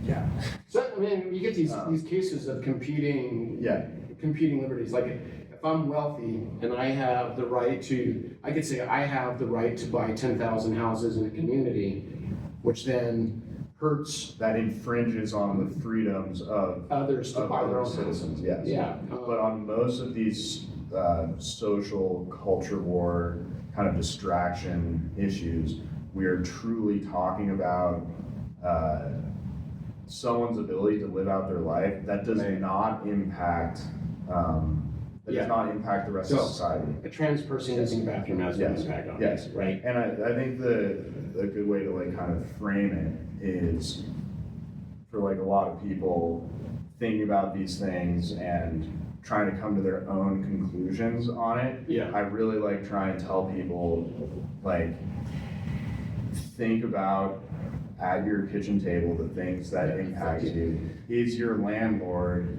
yeah. So, I mean, you get these cases of competing liberties. Like, if I'm wealthy and I have the right to, I could say I have the right to buy 10,000 houses in a community, which then hurts That infringes on the freedoms of others to buy their other own citizens, yes. Yeah. But on most of these social culture war kind of distraction issues, we are truly talking about someone's ability to live out their life. That does not impact does not impact the rest of society. A trans person using a bathroom has no Yes. impact on Yes. it, right? And I think the good way to like kind of frame it is for like a lot of people thinking about these things and trying to come to their own conclusions on it. Yeah. I really like try and tell people like think about at your kitchen table the things that impact you. Is your landlord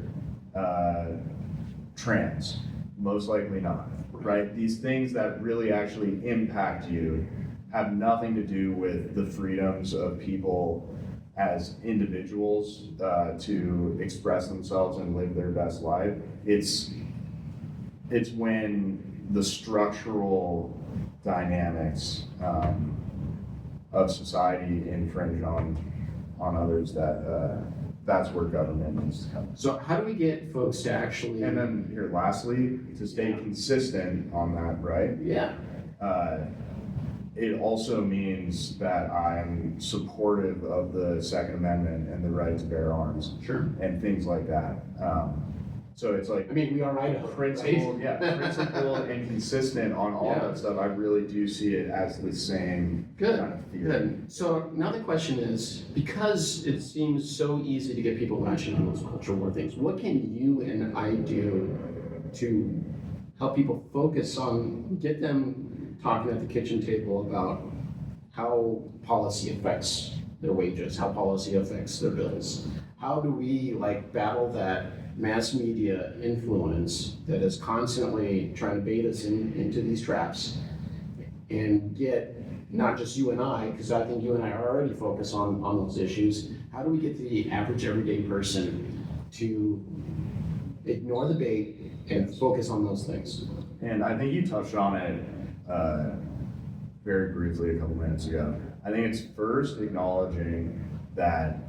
trans? Most likely not, right? These things that really actually impact you have nothing to do with the freedoms of people as individuals to express themselves and live their best life. It's when the structural dynamics of society infringe on others that that's where government needs to come in. So how do we get folks to actually? And then here, lastly, to stay consistent on that, right? Yeah. It also means that I'm supportive of the Second Amendment and the right to bear arms. Sure. And things like that. So it's like I mean, we are Idaho. principled, principled and consistent on all that stuff. I really do see it as the same kind of theory. Good. So now the question is, because it seems so easy to get people latching on those culture war things, what can you and I do to help people focus on, get them talking at the kitchen table about how policy affects their wages, how policy affects their bills? How do we like battle that mass media influence that is constantly trying to bait us into these traps and get not just you and I, because I think you and I are already focused on those issues. How do we get the average everyday person to ignore the bait and focus on those things? And I think you touched on it very briefly a couple minutes ago. I think it's first acknowledging that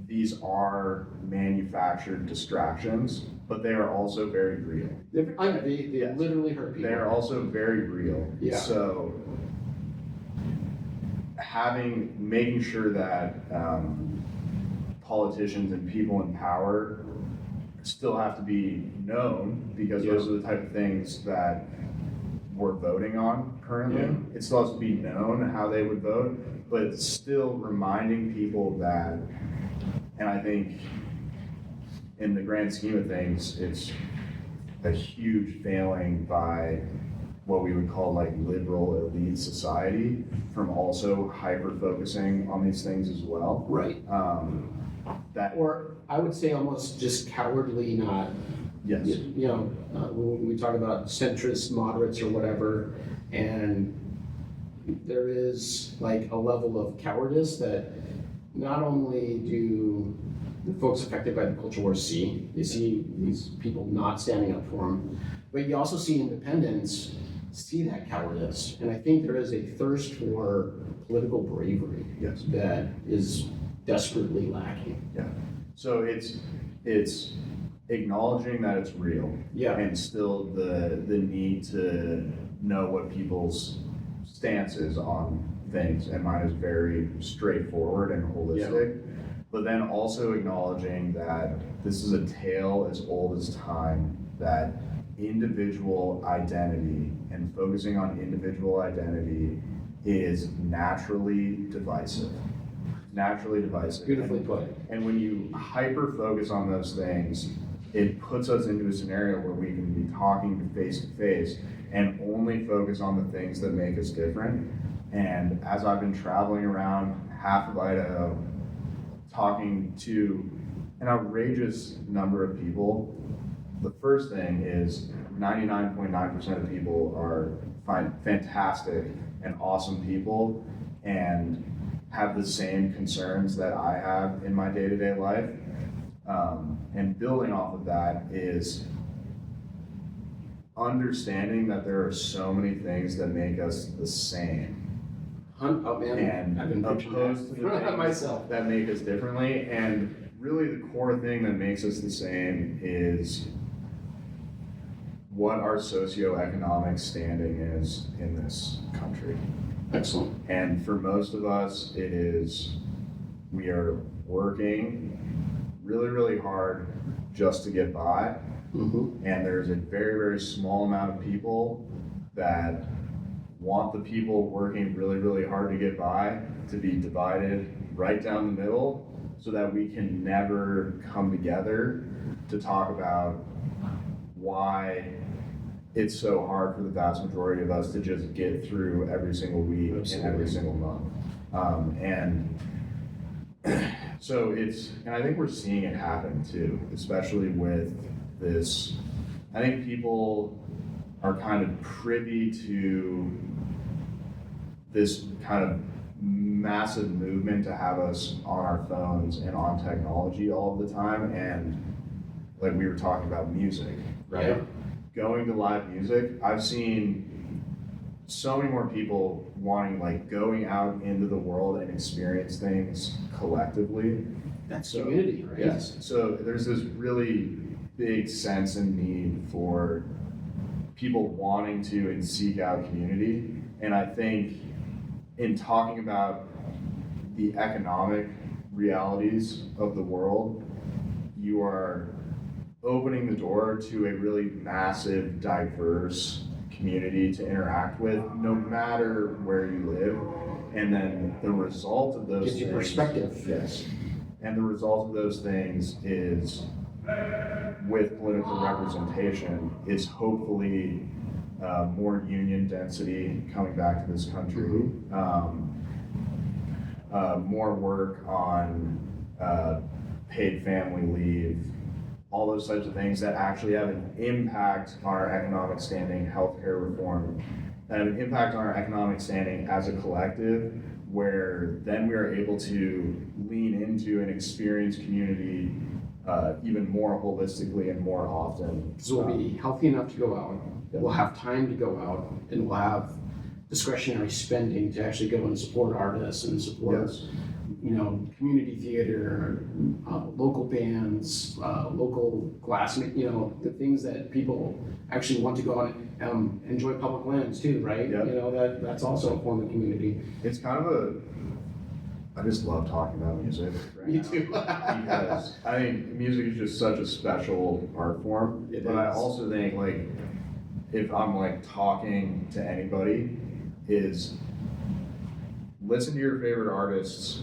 these are manufactured distractions, but they are also very real. They literally hurt people. They are also very real. Yeah. So making sure that politicians and people in power still have to be known, because those are the type of things that we're voting on currently. Yeah. It still has to be known how they would vote, but still reminding people that, and I think in the grand scheme of things, it's a huge failing by what we would call like liberal elite society from also hyper-focusing on these things as well. Right. Or I would say almost just cowardly, not, Yes. you know, when we talk about centrist moderates or whatever, and there is like a level of cowardice that not only do the folks affected by the culture war see, you see these people not standing up for them, but you also see independents see that cowardice. And I think there is a thirst for political bravery Yes. that is desperately lacking. Yeah. So it's acknowledging that it's real. Yeah. And still the need to know what people's stance is on things, and mine is very straightforward and holistic. But then also acknowledging that this is a tale as old as time, that individual identity and focusing on individual identity is naturally divisive. Naturally divisive. Beautifully put. And when you hyper focus on those things, it puts us into a scenario where we can be talking face to face and only focus on the things that make us different. And as I've been traveling around half of Idaho, talking to an outrageous number of people, the first thing is 99.9% of people are fantastic and awesome people and have the same concerns that I have in my day-to-day life. And building off of that is understanding that there are so many things that make us the same. Oh man, And I've been opposed to the things myself. that make us differently. And really the core thing that makes us the same is what our socioeconomic standing is in this country. Excellent. And for most of us, it is, we are working really, really hard just to get by. Mm-hmm. And there's a very, very small amount of people that want the people working really, really hard to get by to be divided right down the middle so that we can never come together to talk about why it's so hard for the vast majority of us to just get through every single week and every single month. So and I think we're seeing it happen too, especially with this. I think people are kind of privy to this kind of massive movement to have us on our phones and on technology all of the time. And like we were talking about music, right? Yeah. Going to live music, I've seen so many more people going out into the world and experience things collectively. That's community, right? Yes. So there's this really big sense and need for people wanting to and seek out community. And I think in talking about the economic realities of the world, you are opening the door to a really massive, diverse community to interact with, no matter where you live. And then the result of those Gives you perspective. Yes. And the result of those things is, with political representation, is hopefully more union density coming back to this country, more work on paid family leave, all those types of things that actually have an impact on our economic standing, healthcare reform, that have an impact on our economic standing as a collective, where then we are able to lean into and experience community even more holistically and more often. So we'll be healthy enough to go out, we'll have time to go out, and we'll have discretionary spending to actually go and support artists and support, Yes. Community theater, local bands, local glass, the things that people actually want to go out and enjoy public lands too, right? Yep. That's also a form of community. It's kind of I just love talking about music right Me now. too. Because I think music is just such a special art form. It But I is. also think if I'm talking to anybody, is listen to your favorite artists,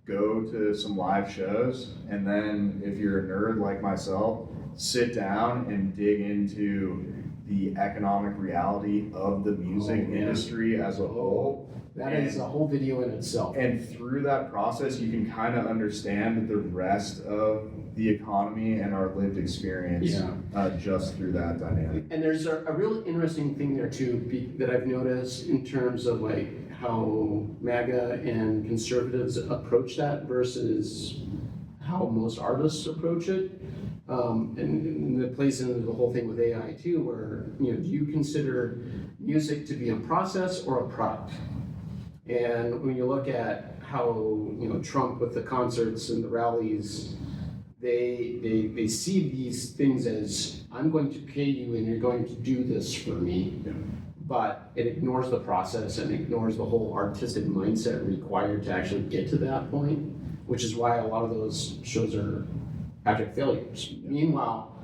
go to some live shows, and then if you're a nerd like myself, sit down and dig into the economic reality of the music industry as a whole. That is a whole video in itself. And through that process, you can kind of understand the rest of the economy and our lived experience just through that dynamic. And there's a real interesting thing there too that I've noticed in terms of how MAGA and conservatives approach that versus how most artists approach it. And it plays into the whole thing with AI too, where do you consider music to be a process or a product? And when you look at how Trump with the concerts and the rallies, they see these things as, I'm going to pay you and you're going to do this for me. Yeah. But it ignores the process and ignores the whole artistic mindset required to actually get to that point, which is why a lot of those shows are abject failures. Yeah. Meanwhile,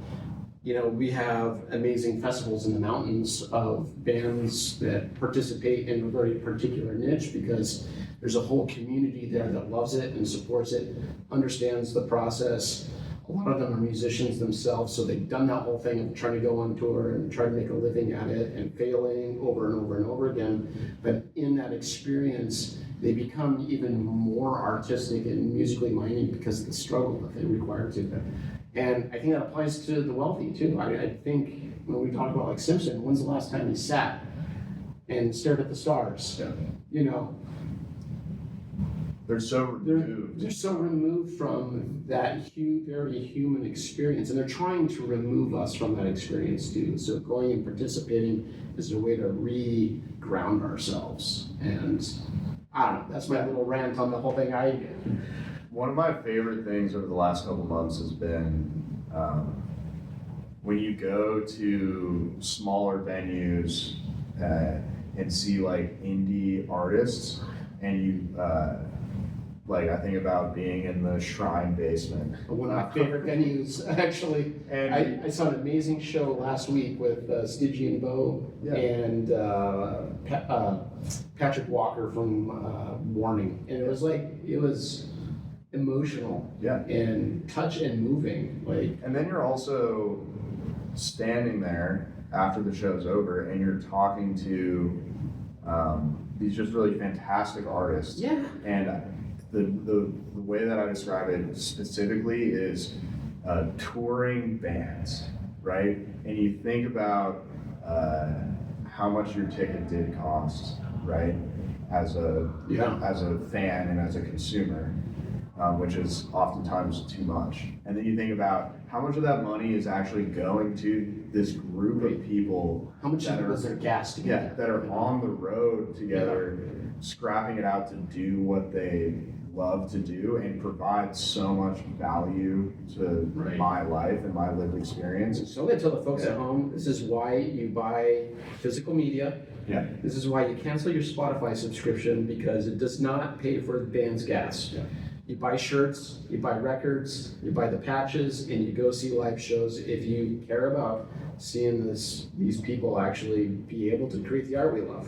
You know, we have amazing festivals in the mountains of bands that participate in a very particular niche because there's a whole community there that loves it and supports it, understands the process. A lot of them are musicians themselves, so they've done that whole thing of trying to go on tour and try to make a living at it and failing over and over and over again. But in that experience, they become even more artistic and musically minded because of the struggle that they require to. And I think that applies to the wealthy too. I think when we talk about like Simpson, when's the last time he sat and stared at the stars? Yeah. You know, They're so removed. they're so removed from that very human experience, and they're trying to remove us from that experience too. So going and participating is a way to re-ground ourselves. And I don't know, that's my little rant on the whole thing. One of my favorite things over the last couple months has been when you go to smaller venues and see like indie artists, and you like I think about being in the Shrine basement. One of my favorite venues, actually. And I saw an amazing show last week with Stygian Bo and Patrick Walker from Warning, and it was emotional, and touch and moving, like. And then you're also standing there after the show's over, and you're talking to these just really fantastic artists. Yeah. And the way that I describe it specifically is touring bands, right? And you think about how much your ticket did cost, right? As a fan and as a consumer. Which is oftentimes too much. And then you think about how much of that money is actually going to this group of people. How much of it was their gas together? Yeah, that are on the road together, scrapping it out to do what they love to do and provide so much value to my life and my lived experience. So I'm gonna tell the folks at home, this is why you buy physical media. Yeah. This is why you cancel your Spotify subscription, because it does not pay for the band's gas. Yeah. You buy shirts, you buy records, you buy the patches, and you go see live shows if you care about seeing these people actually be able to create the art we love.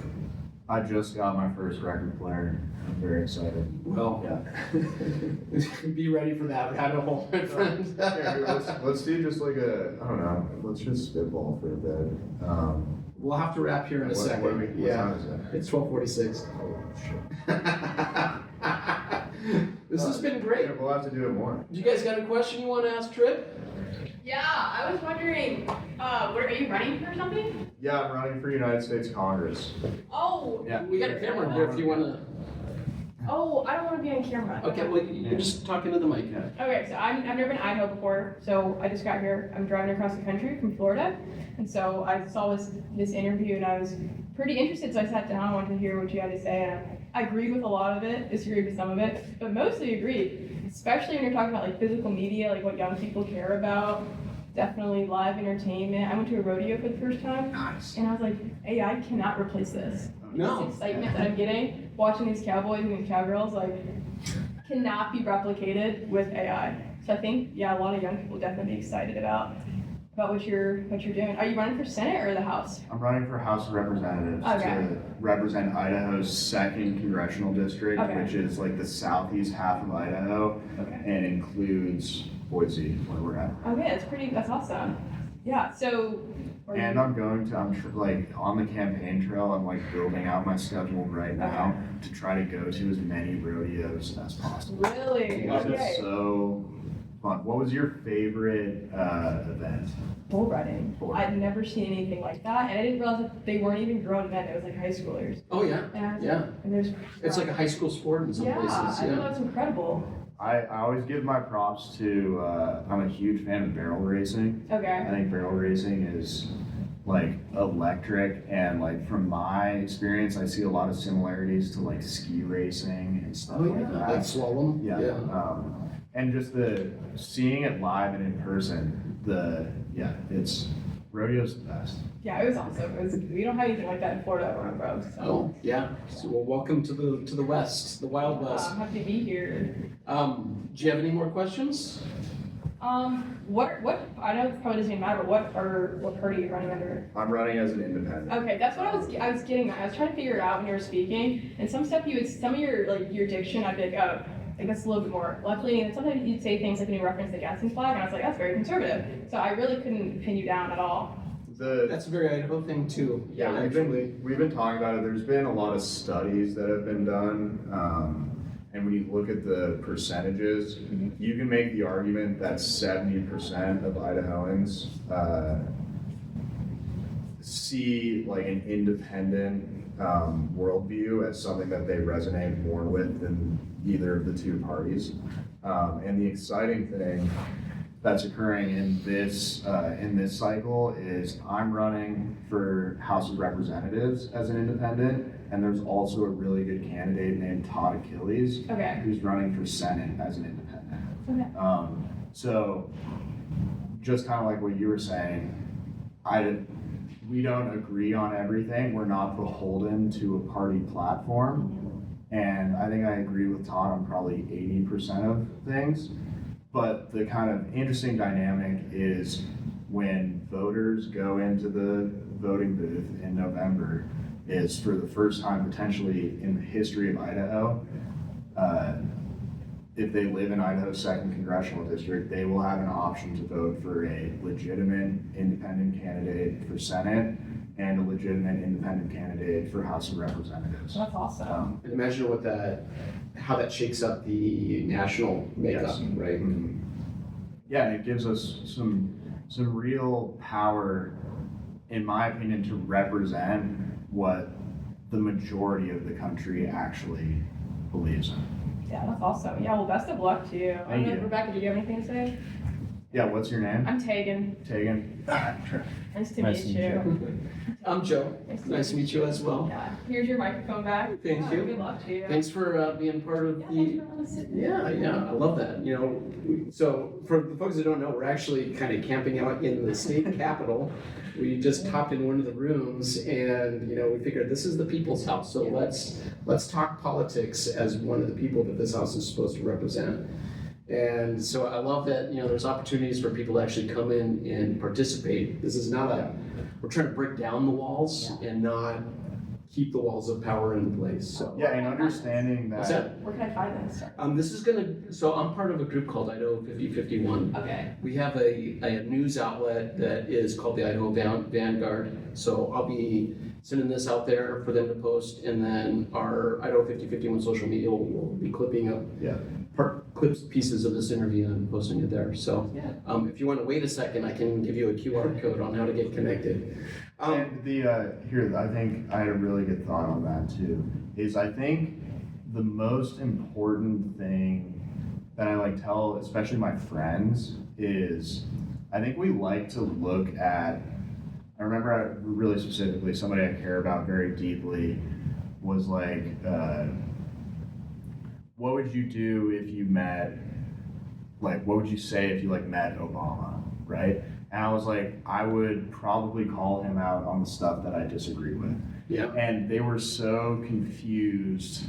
I just got my first record player. I'm very excited. Well, be ready for that rabbit hole, my friend. Let's do just like let's just spitball for a bit. We'll have to wrap here in a second. What time is it? It's 12:46. Oh, shit. This has been great. Yeah, we'll have to do it more. You guys got a question you want to ask Tripp? Yeah, I was wondering, are you running for something? Yeah, I'm running for United States Congress. Oh. Yeah, we got a camera here if you want to. Oh, I don't want to be on camera. Okay, well, you're just talking to the mic. Okay, so I've never been to Idaho before, so I just got here. I'm driving across the country from Florida, and so I saw this interview, and I was pretty interested, so I sat down, I wanted to hear what you had to say, and I agreed with a lot of it, disagreed with some of it, but mostly agreed, especially when you're talking about like physical media, like what young people care about. Definitely live entertainment. I went to a rodeo for the first time. Nice. And I was like, AI cannot replace this. No. This excitement that I'm getting, watching these cowboys and these cowgirls, like, cannot be replicated with AI. So I think, a lot of young people definitely be excited about what you're doing. Are you running for Senate or the House? I'm running for House of Representatives to represent Idaho's 2nd Congressional District, which is like the southeast half of Idaho, and includes Boise, where we're at. Okay, that's awesome. Yeah, so. And I'm like on the campaign trail, I'm like building out my schedule right now to try to go to as many rodeos as possible. Really? It's so fun. What was your favorite event? Bull riding. I'd never seen anything like that, and I didn't realize that they weren't even grown men. It was like high schoolers. Oh yeah, And it's like a high school sport in some places. I thought that's incredible. I always give my props to, I'm a huge fan of barrel racing. Okay. I think barrel racing is like electric, and like from my experience, I see a lot of similarities to like ski racing and stuff like that. Like slalom. Yeah. And just seeing it live and in person, it's rodeo's the best. Yeah, it was awesome. We don't have anything like that in Florida where I'm from. So. Oh yeah. So well, welcome to the West, the Wild West. I'm happy to be here. Do you have any more questions? What, I know it probably doesn't even matter, but what party are you running under? I'm running as an independent. Okay, that's what I was getting at. I was trying to figure it out when you were speaking, and some stuff some of your diction, I'd be like, oh, I guess a little bit more left-leaning, and sometimes you'd say things like when you reference the Gadsden flag, and I was like, that's very conservative. So I really couldn't pin you down at all. That's a very Idaho thing too. Yeah, we've been talking about it. There's been a lot of studies that have been done, and when you look at the percentages, you can make the argument that 70% of Idahoans see like an independent worldview as something that they resonate more with than either of the two parties. And the exciting thing that's occurring in this cycle is I'm running for House of Representatives as an independent, and there's also a really good candidate named Todd Achilles who's running for Senate as an independent. Okay. So just kind of like what you were saying, we don't agree on everything. We're not beholden to a party platform, and I think I agree with Todd on probably 80% of things. But the kind of interesting dynamic is when voters go into the voting booth in November, is for the first time potentially in the history of Idaho, if they live in Idaho's 2nd Congressional District, they will have an option to vote for a legitimate independent candidate for Senate and a legitimate independent candidate for House of Representatives. That's awesome. And imagine how that shakes up the national makeup, Yes. right? Yeah, it gives us some real power, in my opinion, to represent what the majority of the country actually believes in. Yeah, that's awesome. Yeah, well, best of luck to you. I don't Thank know, you. Rebecca, do you have anything to say? Yeah, what's your name? I'm Tegan. Tegan? Nice to Nice meet to meet you. I'm Joe. Nice to meet you as well. Yeah, here's your microphone back. Thank Yeah, you. Good luck to you. Thanks for being part of Yeah, thanks the. for letting us sit. Yeah, I love that. You know, so for the folks that don't know, we're actually kind of camping out in the state capitol. We just hopped in one of the rooms, and we figured this is the people's house, so let's talk politics as one of the people that this house is supposed to represent. And so I love that there's opportunities for people to actually come in and participate. This is not we're trying to break down the walls and not keep the walls of power in place. So Yeah, and understanding what's that. that? Where can I find this? This is so I'm part of a group called Idaho 5051. Okay. We have a news outlet that is called the Idaho Vanguard. So I'll be sending this out there for them to post, and then our Idaho 5051 social media will be clipping up clips, pieces of this interview and posting it there. So if you want to wait a second, I can give you a QR code on how to get connected. And I think I had a really good thought on that too, is I think the most important thing that I tell, especially my friends, is I think we like to look at, I remember really specifically somebody I care about very deeply was like, what would you do if you met, what would you say if you met Obama, right? And I was like, I would probably call him out on the stuff that I disagree with. Yeah. And they were so confused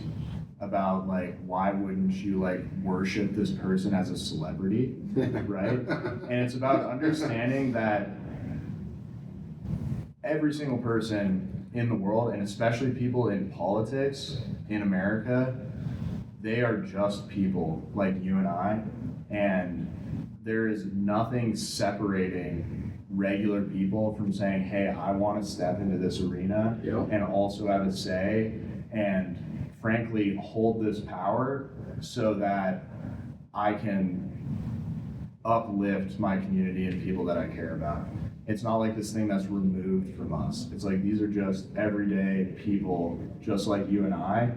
about why wouldn't you worship this person as a celebrity, right? And it's about understanding that every single person in the world, and especially people in politics in America, they are just people like you and I, and there is nothing separating regular people from saying, hey, I want to step into this arena and also have a say and frankly hold this power so that I can uplift my community and people that I care about. It's not like this thing that's removed from us. It's these are just everyday people just like you and I,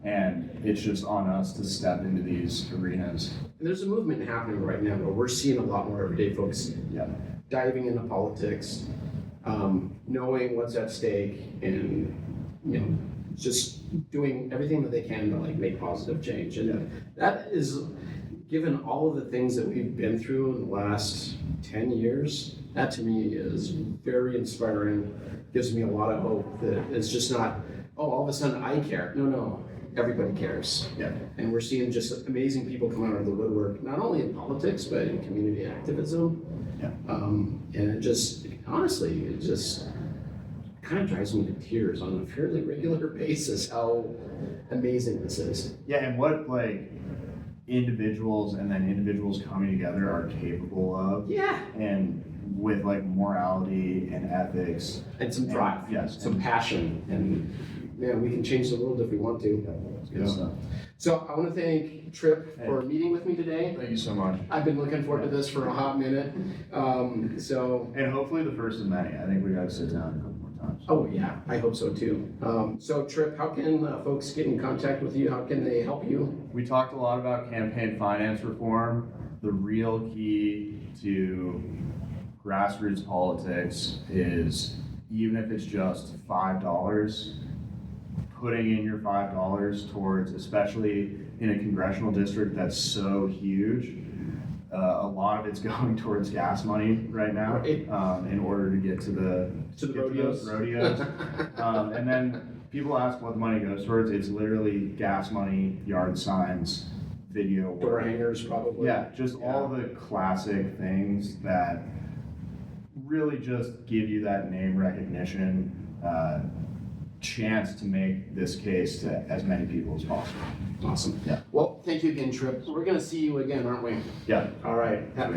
and it's just on us to step into these arenas. And there's a movement happening right now where we're seeing a lot more everyday folks diving into politics, knowing what's at stake, and just doing everything that they can to make positive change. And that is, given all of the things that we've been through in the last 10 years, that to me is very inspiring. Gives me a lot of hope that it's just not, oh, all of a sudden I care. No. everybody cares. Yeah. And we're seeing just amazing people come out of the woodwork, not only in politics, but in community activism. Yeah. And it just, honestly, it just kind of drives me to tears on a fairly regular basis how amazing this is. Yeah, and what like individuals and then individuals coming together are capable of, Yeah. and with like morality and ethics. And some drive. Yes. Some passion. And yeah, we can change the world if we want to. It's good stuff. So I want to thank Tripp for meeting with me today. Thank you so much. I've been looking forward to this for a hot minute. So, And hopefully the first of many. I think we got to sit down a couple more times. oh yeah, I hope so too. So Tripp, how can folks get in contact with you? How can they help you? We talked a lot about campaign finance reform. The real key to grassroots politics is, even if it's just $5, putting in your $5 towards, especially in a congressional district that's so huge, a lot of it's going towards gas money right now, Right. in order to get to the rodeos. rodeos. And then people ask what the money goes towards. It's literally gas money, yard signs, video Door work. hangers, probably. Yeah, just all the classic things that really just give you that name recognition, chance to make this case to as many people as possible. Awesome. Yeah. Well, thank you again, Tripp. We're going to see you again, aren't we? Yeah. All right. Have,